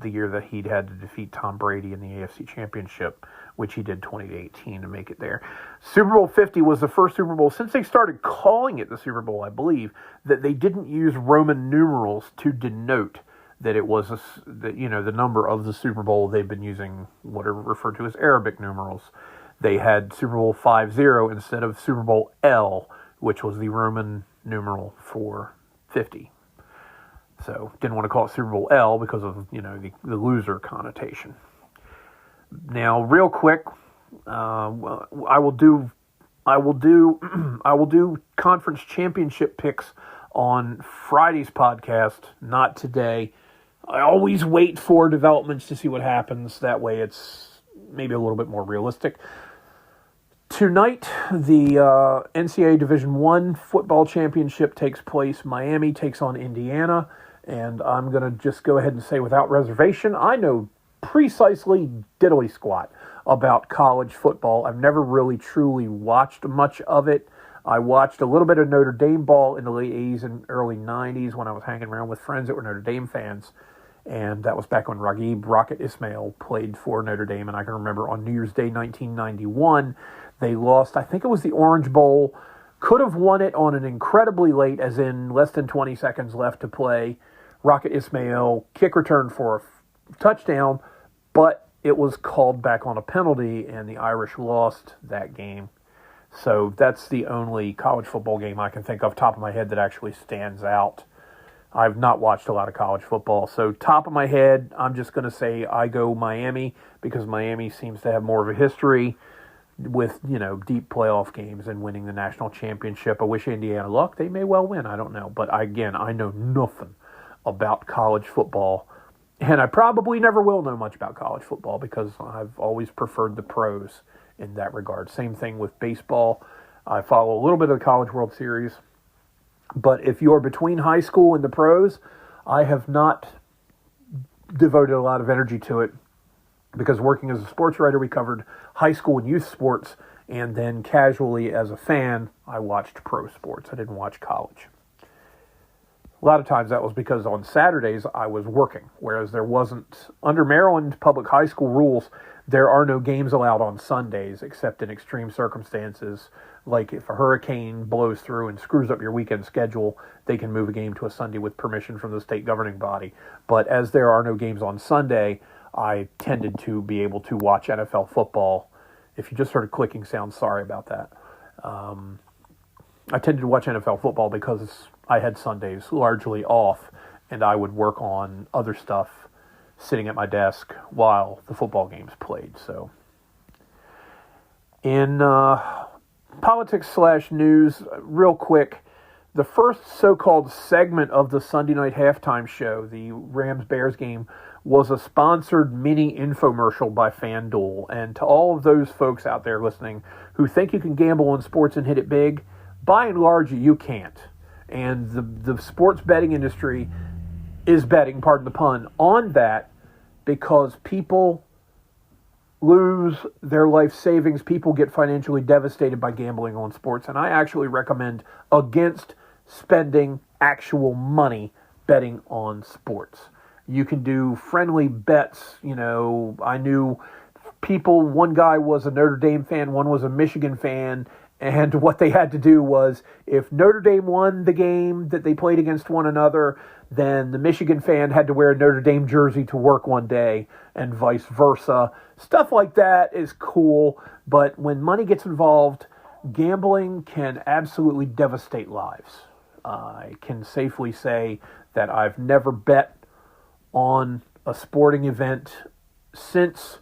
the year that he'd had to defeat Tom Brady in the AFC Championship, which he did 20-18 to make it there. Super Bowl 50 was the first Super Bowl since they started calling it the Super Bowl, I believe, that they didn't use Roman numerals to denote that it was the number of the Super Bowl. They've been using what are referred to as Arabic numerals. They had Super Bowl 50 instead of Super Bowl L, which was the Roman numeral for 50. So didn't want to call it Super Bowl L because of the loser connotation. Now, real quick, I will do conference championship picks on Friday's podcast, not today. I always wait for developments to see what happens. That way, it's maybe a little bit more realistic. Tonight, the NCAA Division I football championship takes place. Miami takes on Indiana. And I'm going to just go ahead and say without reservation, I know precisely diddly squat about college football. I've never really truly watched much of it. I watched a little bit of Notre Dame ball in the late 80s and early 90s when I was hanging around with friends that were Notre Dame fans. And that was back when Raghib Rocket Ismail played for Notre Dame. And I can remember on New Year's Day 1991, they lost, I think it was the Orange Bowl. Could have won it on an incredibly late, as in less than 20 seconds left to play, Rocket Ismail kick return for a touchdown, but it was called back on a penalty, and the Irish lost that game. So that's the only college football game I can think of top of my head that actually stands out. I've not watched a lot of college football, so top of my head, I'm just going to say I go Miami because Miami seems to have more of a history with, deep playoff games and winning the national championship. I wish Indiana luck. They may well win. I don't know. But again, I know nothing about college football, and I probably never will know much about college football because I've always preferred the pros in that regard. Same thing with baseball. I follow a little bit of the College World Series, but if you're between high school and the pros, I have not devoted a lot of energy to it because working as a sports writer, we covered high school and youth sports, and then casually as a fan, I watched pro sports. I didn't watch college. A lot of times that was because on Saturdays I was working, whereas there wasn't, under Maryland public high school rules, there are no games allowed on Sundays except in extreme circumstances, like if a hurricane blows through and screws up your weekend schedule, they can move a game to a Sunday with permission from the state governing body. But as there are no games on Sunday, I tended to be able to watch NFL football. If you just heard a clicking sound, sorry about that. I tended to watch NFL football because I had Sundays largely off, and I would work on other stuff sitting at my desk while the football games played. So, in politics/news, real quick, the first so-called segment of the Sunday night halftime show, the Rams-Bears game, was a sponsored mini infomercial by FanDuel. And to all of those folks out there listening who think you can gamble on sports and hit it big, by and large, you can't. And the sports betting industry is betting, pardon the pun, on that because people lose their life savings. People get financially devastated by gambling on sports. And I actually recommend against spending actual money betting on sports. You can do friendly bets. I knew people, one guy was a Notre Dame fan, one was a Michigan fan, and what they had to do was, if Notre Dame won the game that they played against one another, then the Michigan fan had to wear a Notre Dame jersey to work one day, and vice versa. Stuff like that is cool, but when money gets involved, gambling can absolutely devastate lives. I can safely say that I've never bet on a sporting event since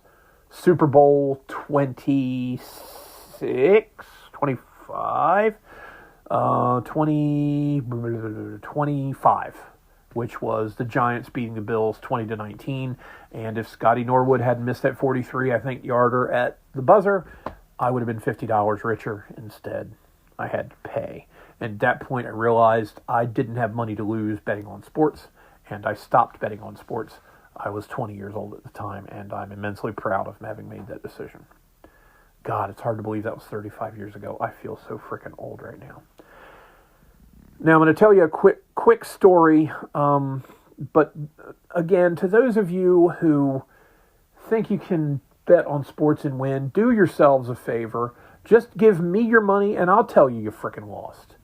Super Bowl 26, 25, 25, which was the Giants beating the Bills 20-19. And if Scotty Norwood hadn't missed that 43, I think, yarder at the buzzer, I would have been $50 richer. Instead, I had to pay. And at that point, I realized I didn't have money to lose betting on sports, and I stopped betting on sports. I was 20 years old at the time, and I'm immensely proud of having made that decision. God, it's hard to believe that was 35 years ago. I feel so freaking old right now. Now, I'm going to tell you a quick story, but again, to those of you who think you can bet on sports and win, do yourselves a favor. Just give me your money, and I'll tell you freaking lost.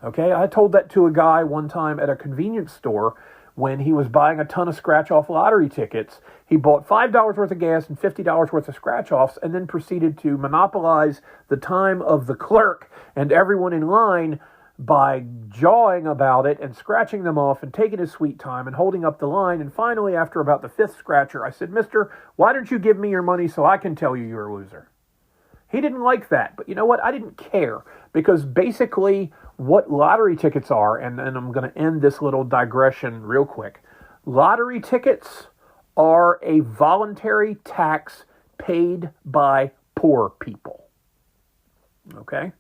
Okay, I told that to a guy one time at a convenience store when he was buying a ton of scratch-off lottery tickets. He bought $5 worth of gas and $50 worth of scratch-offs and then proceeded to monopolize the time of the clerk and everyone in line by jawing about it and scratching them off and taking his sweet time and holding up the line. And finally, after about the fifth scratcher, I said, "Mister, why don't you give me your money so I can tell you you're a loser?" He didn't like that, but you know what? I didn't care, because basically what lottery tickets are, and I'm going to end this little digression real quick. Lottery tickets are a voluntary tax paid by poor people. Okay?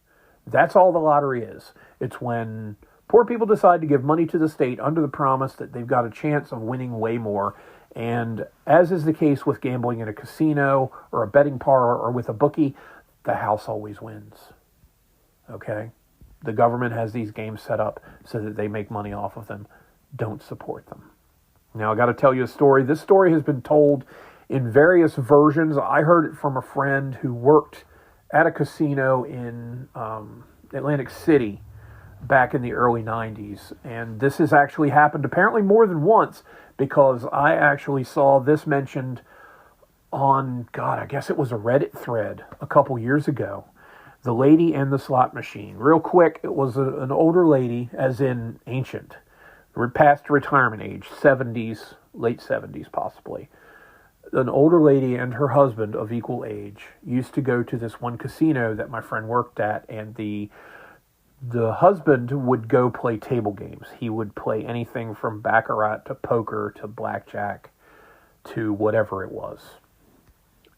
That's all the lottery is. It's when poor people decide to give money to the state under the promise that they've got a chance of winning way more. And as is the case with gambling in a casino or a betting parlor or with a bookie, the house always wins. Okay? The government has these games set up so that they make money off of them. Don't support them. Now, I got to tell you a story. This story has been told in various versions. I heard it from a friend who worked at a casino in Atlantic City back in the early 90s. And this has actually happened apparently more than once, because I actually saw this mentioned on, God, I guess it was a Reddit thread a couple years ago. The lady and the slot machine. Real quick, it was an older lady, as in ancient. We're past retirement age, 70s, late 70s possibly. An older lady and her husband of equal age used to go to this one casino that my friend worked at, and the husband would go play table games. He would play anything from baccarat to poker to blackjack to whatever it was.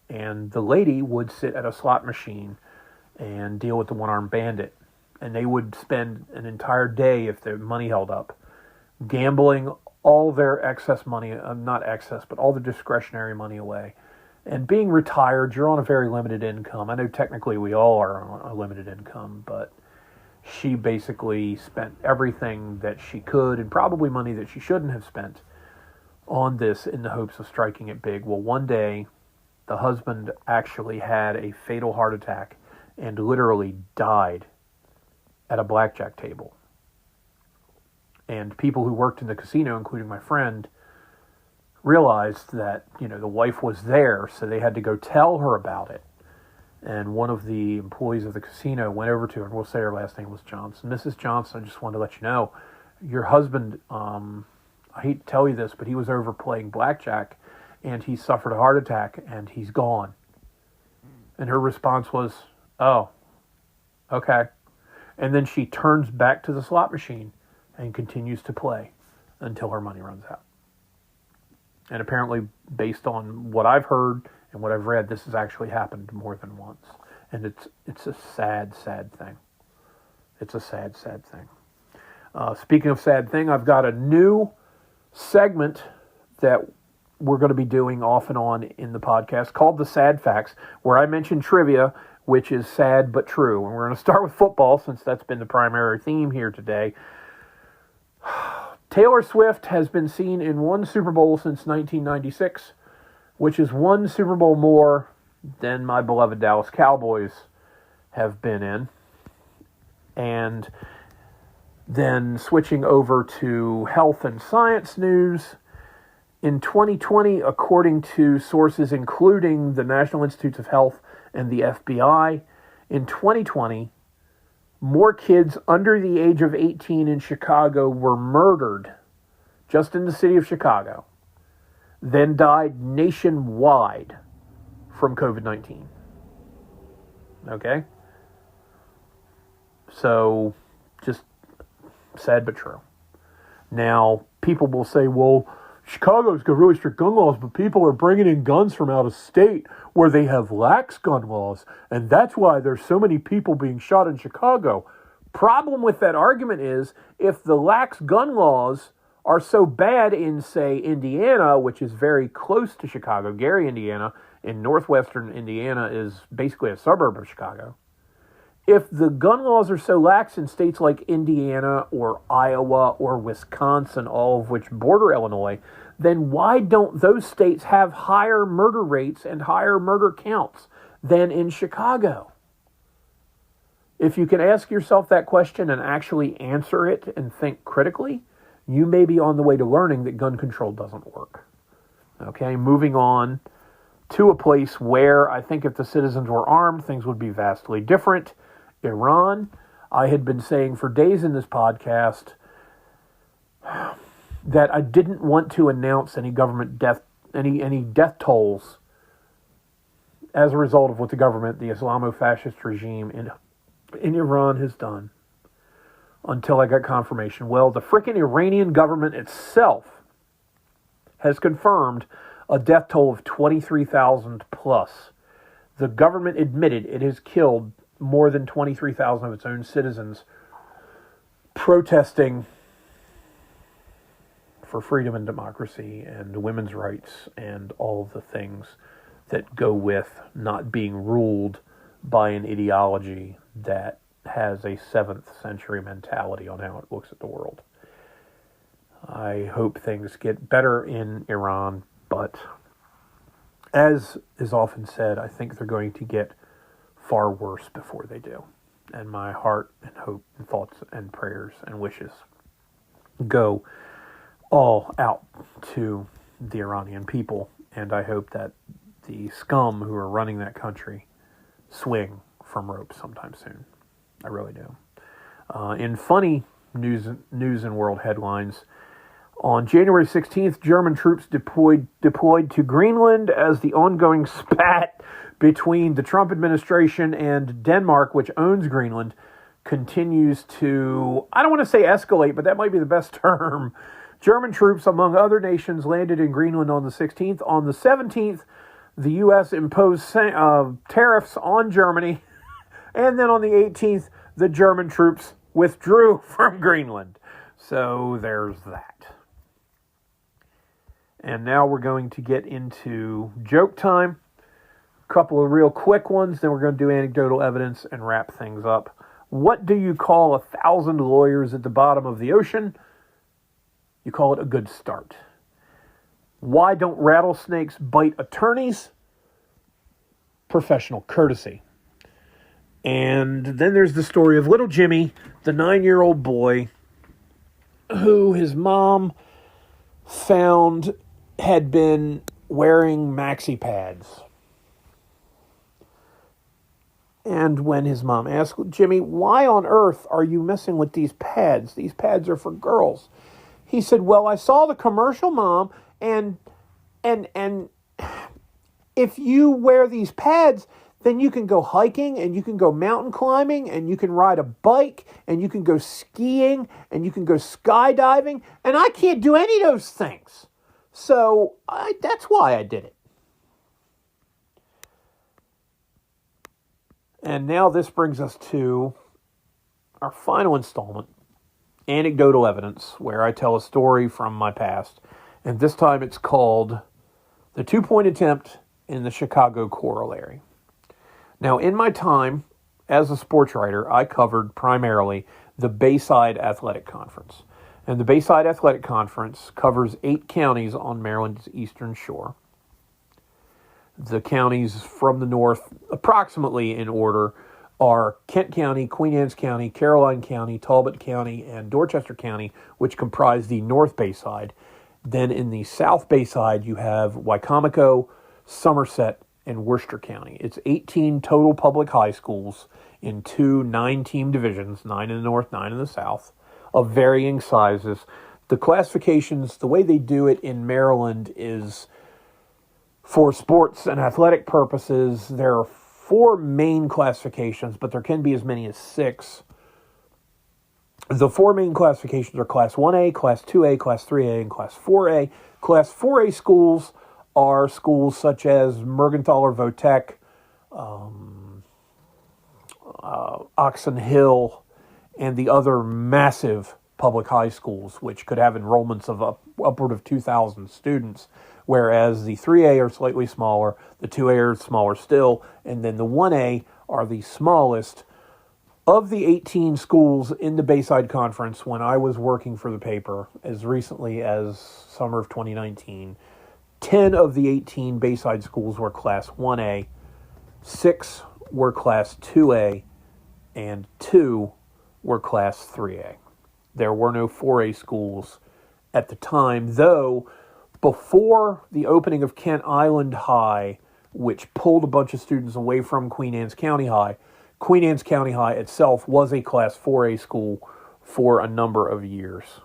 And the lady would sit at a slot machine and deal with the one-armed bandit. And they would spend an entire day, if their money held up, gambling all their excess money, not excess, but all the discretionary money away. And being retired, you're on a very limited income. I know technically we all are on a limited income, but she basically spent everything that she could, and probably money that she shouldn't have spent, on this in the hopes of striking it big. Well, one day, the husband actually had a fatal heart attack and literally died at a blackjack table. And people who worked in the casino, including my friend, realized that, the wife was there, so they had to go tell her about it. And one of the employees of the casino went over to her, and we'll say her last name was Johnson. "Mrs. Johnson, I just wanted to let you know, your husband, I hate to tell you this, but he was over playing blackjack, and he suffered a heart attack, and he's gone." And her response was, "Oh, okay." And then she turns back to the slot machine and continues to play until her money runs out. And apparently, based on what I've heard and what I've read, this has actually happened more than once. And it's a sad, sad thing. It's a sad, sad thing. Speaking of sad thing, I've got a new segment that we're going to be doing off and on in the podcast called The Sad Facts, where I mention trivia, which is sad but true. And we're going to start with football, since that's been the primary theme here today. Taylor Swift has been seen in one Super Bowl since 1996, which is one Super Bowl more than my beloved Dallas Cowboys have been in. And then switching over to health and science news, in 2020, according to sources including the National Institutes of Health and the FBI, in 2020, more kids under the age of 18 in Chicago were murdered, just in the city of Chicago, than died nationwide from COVID-19. Okay? So, just sad but true. Now, people will say, well, Chicago's got really strict gun laws, but people are bringing in guns from out of state where they have lax gun laws, and that's why there's so many people being shot in Chicago. Problem with that argument is if the lax gun laws are so bad in, say, Indiana, which is very close to Chicago, Gary, Indiana, in northwestern Indiana is basically a suburb of Chicago. If the gun laws are so lax in states like Indiana or Iowa or Wisconsin, all of which border Illinois, then why don't those states have higher murder rates and higher murder counts than in Chicago? If you can ask yourself that question and actually answer it and think critically, you may be on the way to learning that gun control doesn't work. Okay, moving on to a place where I think if the citizens were armed, things would be vastly different. Iran. I had been saying for days in this podcast that I didn't want to announce any government death, any death tolls as a result of what the government, the Islamo-fascist regime in Iran has done until I got confirmation. Well, the frickin' Iranian government itself has confirmed a death toll of 23,000 plus. The government admitted it has killed more than 23,000 of its own citizens protesting for freedom and democracy and women's rights and all of the things that go with not being ruled by an ideology that has a 7th century mentality on how it looks at the world. I hope things get better in Iran, but as is often said, I think they're going to get far worse before they do. And my heart and hope and thoughts and prayers and wishes go all out to the Iranian people. And I hope that the scum who are running that country swing from ropes sometime soon. I really do. In funny news and world headlines, on January 16th, German troops deployed to Greenland as the ongoing spat between the Trump administration and Denmark, which owns Greenland, continues to, I don't want to say escalate, but that might be the best term. German troops, among other nations, landed in Greenland on the 16th. On the 17th, the U.S. imposed tariffs on Germany. And then on the 18th, the German troops withdrew from Greenland. So there's that. And now we're going to get into joke time. A couple of real quick ones. Then we're going to do anecdotal evidence and wrap things up. What do you call 1,000 lawyers at the bottom of the ocean? You call it a good start. Why don't rattlesnakes bite attorneys? Professional courtesy. And then there's the story of little Jimmy, the 9-year-old boy, who his mom found had been wearing maxi pads. And when his mom asked, Jimmy, why on earth are you messing with these pads? These pads are for girls. He said, well, I saw the commercial, Mom, and if you wear these pads, then you can go hiking, and you can go mountain climbing, and you can ride a bike, and you can go skiing, and you can go skydiving, and I can't do any of those things. So that's why I did it. And now this brings us to our final installment, anecdotal evidence, where I tell a story from my past. And this time it's called The 2-Point Attempt in the Chicago Corollary. Now, in my time as a sports writer, I covered primarily the Bayside Athletic Conference. And the Bayside Athletic Conference covers 8 counties on Maryland's eastern shore. The counties from the north, approximately in order, are Kent County, Queen Anne's County, Caroline County, Talbot County, and Dorchester County, which comprise the North Bayside. Then in the South Bayside, you have Wicomico, Somerset, and Worcester County. It's 18 total public high schools in 2 9-team divisions, 9 in the north, 9 in the south, of varying sizes. The classifications, the way they do it in Maryland is, for sports and athletic purposes, there are 4 main classifications, but there can be as many as 6. The 4 main classifications are Class 1A, Class 2A, Class 3A, and Class 4A. Class 4A schools are schools such as Mergenthaler Votech, Oxon Hill, and the other massive public high schools, which could have enrollments of upward of 2,000 students, whereas the 3A are slightly smaller, the 2A are smaller still, and then the 1A are the smallest. Of the 18 schools in the Bayside Conference, when I was working for the paper as recently as summer of 2019, 10 of the 18 Bayside schools were Class 1A, 6 were Class 2A, and 2 were Class 3A. There were no 4A schools at the time, though before the opening of Kent Island High, which pulled a bunch of students away from Queen Anne's County High, Queen Anne's County High itself was a Class 4A school for a number of years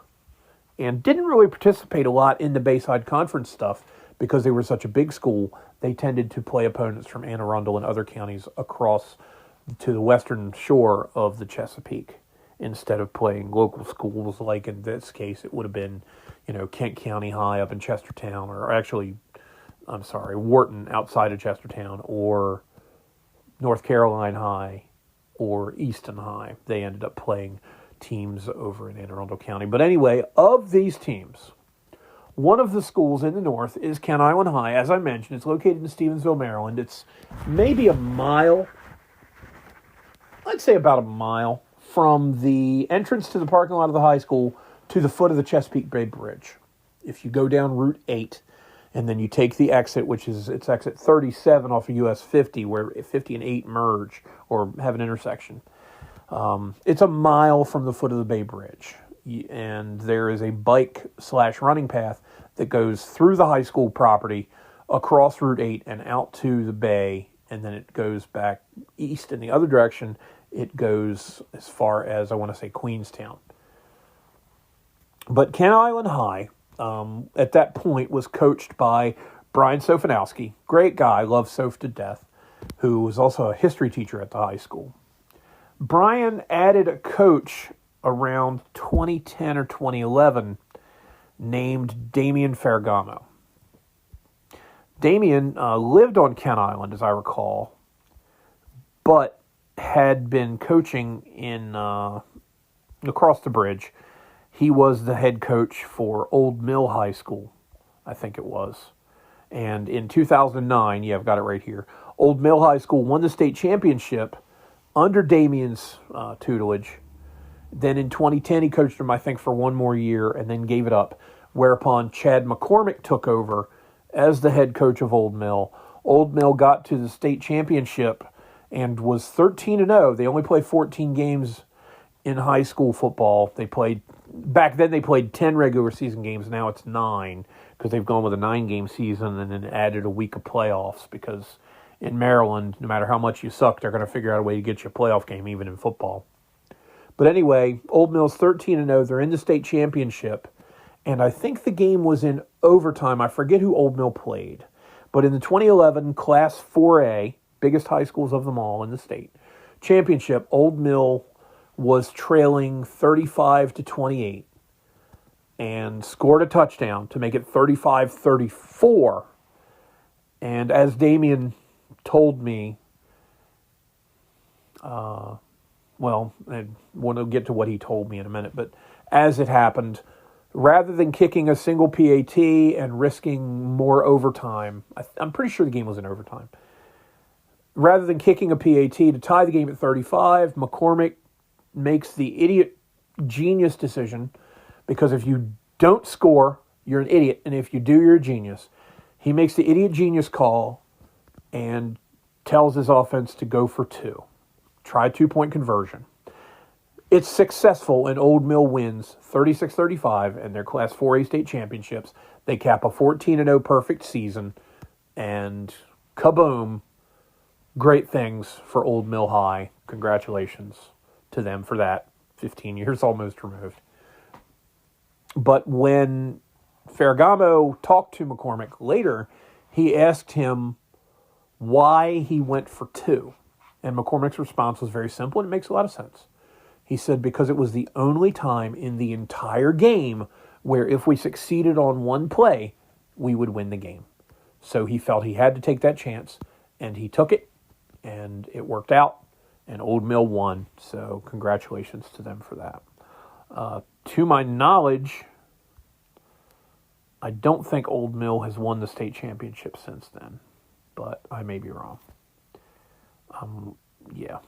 and didn't really participate a lot in the Bayside Conference stuff because they were such a big school. They tended to play opponents from Anne Arundel and other counties across to the western shore of the Chesapeake instead of playing local schools like in this case it would have been, Kent County High up in Chestertown, or actually, Wharton outside of Chestertown, or North Carolina High, or Easton High. They ended up playing teams over in Anne Arundel County. But anyway, of these teams, one of the schools in the north is Kent Island High. As I mentioned, it's located in Stevensville, Maryland. It's maybe a mile, I'd say about a mile, from the entrance to the parking lot of the high school to the foot of the Chesapeake Bay Bridge. If you go down Route 8, and then you take the exit, it's exit 37 off of US 50, where 50 and 8 merge or have an intersection. It's a mile from the foot of the Bay Bridge. And there is a bike/running path that goes through the high school property, across Route 8 and out to the bay, and then it goes back east in the other direction. It goes as far as, I want to say, Queenstown. But Kent Island High, at that point, was coached by Brian Sofanowski. Great guy, loved Soph to death, who was also a history teacher at the high school. Brian added a coach around 2010 or 2011 named Damian Ferragamo. Damian lived on Kent Island, as I recall, but had been coaching in across the bridge. He was the head coach for Old Mill High School, I think it was. And in 2009, I've got it right here, Old Mill High School won the state championship under Damian's tutelage. Then in 2010, he coached them, I think, for one more year and then gave it up, whereupon Chad McCormick took over as the head coach of Old Mill. Old Mill got to the state championship and was 13-0. They only played 14 games in high school football. Back then they played 10 regular season games. Now it's 9 because they've gone with a 9-game season and then added a week of playoffs because in Maryland, no matter how much you suck, they're going to figure out a way to get you a playoff game even in football. But anyway, Old Mill's 13-0. They're in the state championship. And I think the game was in overtime. I forget who Old Mill played. But in the 2011 Class 4A, biggest high schools of them all in the state, championship, Old Mill was trailing 35-28 and scored a touchdown to make it 35-34. And as Damian told me, I want to get to what he told me in a minute, but as it happened, rather than kicking a single PAT and risking more overtime, I'm pretty sure the game was in overtime. Rather than kicking a PAT to tie the game at 35, McCormick makes the idiot genius decision, because if you don't score, you're an idiot, and if you do, you're a genius. He makes the idiot genius call and tells his offense to go for 2. Try 2-point conversion. It's successful, and Old Mill wins 36-35 in their Class 4A state championships. They cap a 14-0 perfect season, and kaboom, great things for Old Mill High. Congratulations to them for that. 15 years almost removed. But when Ferragamo talked to McCormick later, he asked him why he went for 2. And McCormick's response was very simple, and it makes a lot of sense. He said because it was the only time in the entire game where if we succeeded on one play, we would win the game. So he felt he had to take that chance, and he took it, and it worked out, and Old Mill won, so congratulations to them for that. To my knowledge, I don't think Old Mill has won the state championship since then, but I may be wrong. Yeah.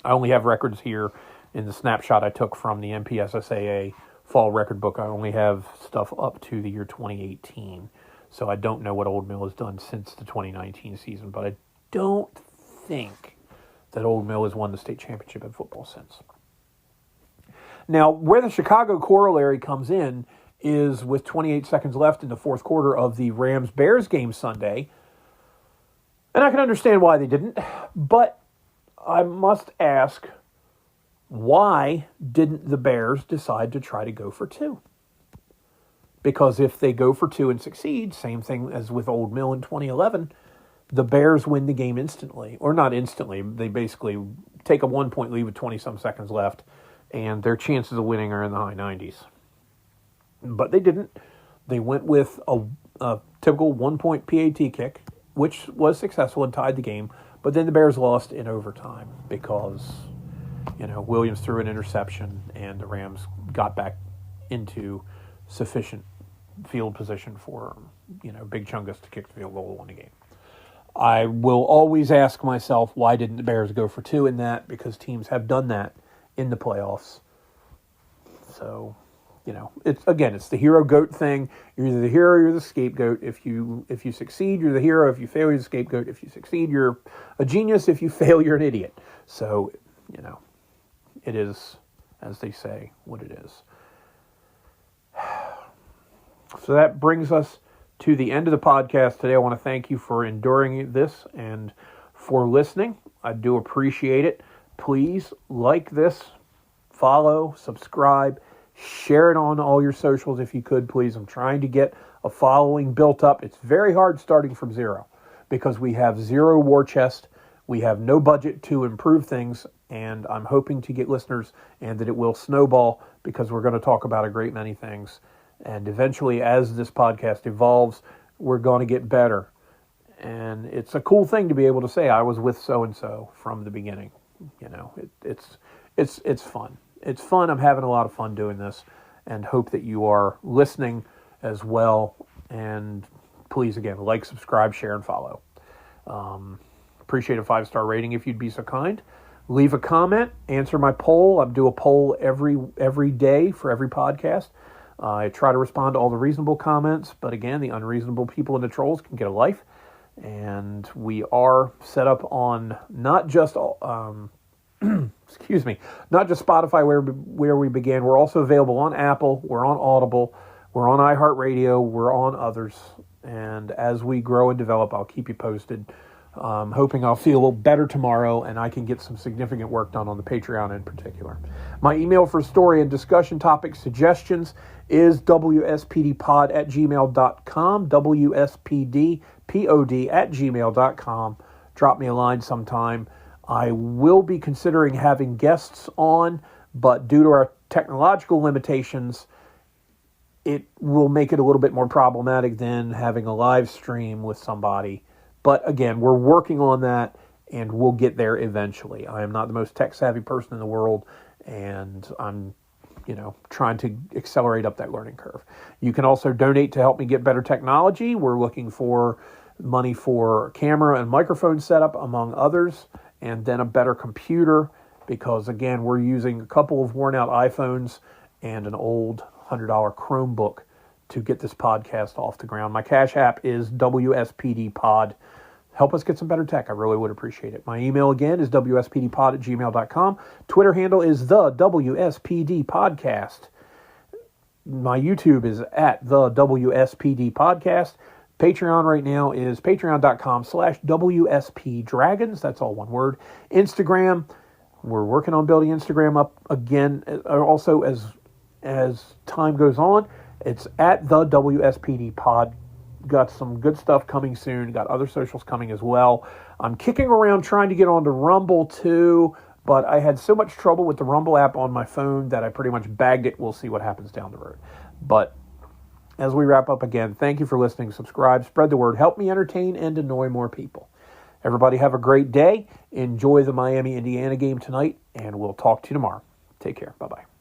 I only have records here in the snapshot I took from the MPSSAA fall record book. I only have stuff up to the year 2018, so I don't know what Old Mill has done since the 2019 season, but I don't think that Old Mill has won the state championship in football since. Now, where the Chicago corollary comes in is with 28 seconds left in the fourth quarter of the Rams-Bears game Sunday. And I can understand why they didn't, but I must ask, why didn't the Bears decide to try to go for two? Because if they go for two and succeed, same thing as with Old Mill in 2011, the Bears win the game instantly. Or not instantly, they basically take a 1-point lead with 20-some seconds left, and their chances of winning are in the high 90s. But they didn't. They went with a typical 1-point PAT kick, which was successful and tied the game. But then the Bears lost in overtime because, Williams threw an interception and the Rams got back into sufficient field position for, Big Chungus to kick the field goal to win the game. I will always ask myself, why didn't the Bears go for two in that? Because teams have done that in the playoffs. So, it's the hero goat thing. You're either the hero or you're the scapegoat. If you succeed, you're the hero. If you fail, you're the scapegoat. If you succeed, you're a genius. If you fail, you're an idiot. So, it is, as they say, what it is. So that brings us to the end of the podcast today. I want to thank you for enduring this and for listening. I do appreciate it. Please like this, follow, subscribe, share it on all your socials if you could, please. I'm trying to get a following built up. It's very hard starting from zero because we have zero war chest. We have no budget to improve things, and I'm hoping to get listeners and that it will snowball because we're going to talk about a great many things. And eventually, as this podcast evolves, we're going to get better. And it's a cool thing to be able to say, I was with so-and-so from the beginning. It's fun. It's fun. I'm having a lot of fun doing this and hope that you are listening as well. And please, again, like, subscribe, share, and follow. Appreciate a 5-star rating if you'd be so kind. Leave a comment. Answer my poll. I do a poll every day for every podcast. I try to respond to all the reasonable comments, but again, the unreasonable people and the trolls can get a life. And we are set up on not just not just Spotify where we began. We're also available on Apple. We're on Audible. We're on iHeartRadio. We're on others. And as we grow and develop, I'll keep you posted. Hoping I'll feel a little better tomorrow and I can get some significant work done on the Patreon in particular. My email for story and discussion topic suggestions is wspdpod@gmail.com, wspdpod@gmail.com. Drop me a line sometime. I will be considering having guests on, but due to our technological limitations, it will make it a little bit more problematic than having a live stream with somebody. But again, we're working on that, and we'll get there eventually. I am not the most tech-savvy person in the world, and I'm, trying to accelerate up that learning curve. You can also donate to help me get better technology. We're looking for money for camera and microphone setup, among others, and then a better computer, because, again, we're using a couple of worn-out iPhones and an old $100 Chromebook to get this podcast off the ground. My Cash App is WSPDPod. Help us get some better tech. I really would appreciate it. My email again is wspdpod@gmail.com. Twitter handle is the WSPD Podcast. My YouTube is at the WSPD Podcast. Patreon right now is patreon.com/WSPDragons. That's all one word. Instagram, we're working on building Instagram up again. Also, as time goes on, it's at the WSPD Pod. Got some good stuff coming soon. Got other socials coming as well. I'm kicking around trying to get onto Rumble too, but I had so much trouble with the Rumble app on my phone that I pretty much bagged it. We'll see what happens down the road. But as we wrap up again, thank you for listening. Subscribe, spread the word, help me entertain and annoy more people. Everybody have a great day. Enjoy the Miami-Indiana game tonight, and we'll talk to you tomorrow. Take care. Bye-bye.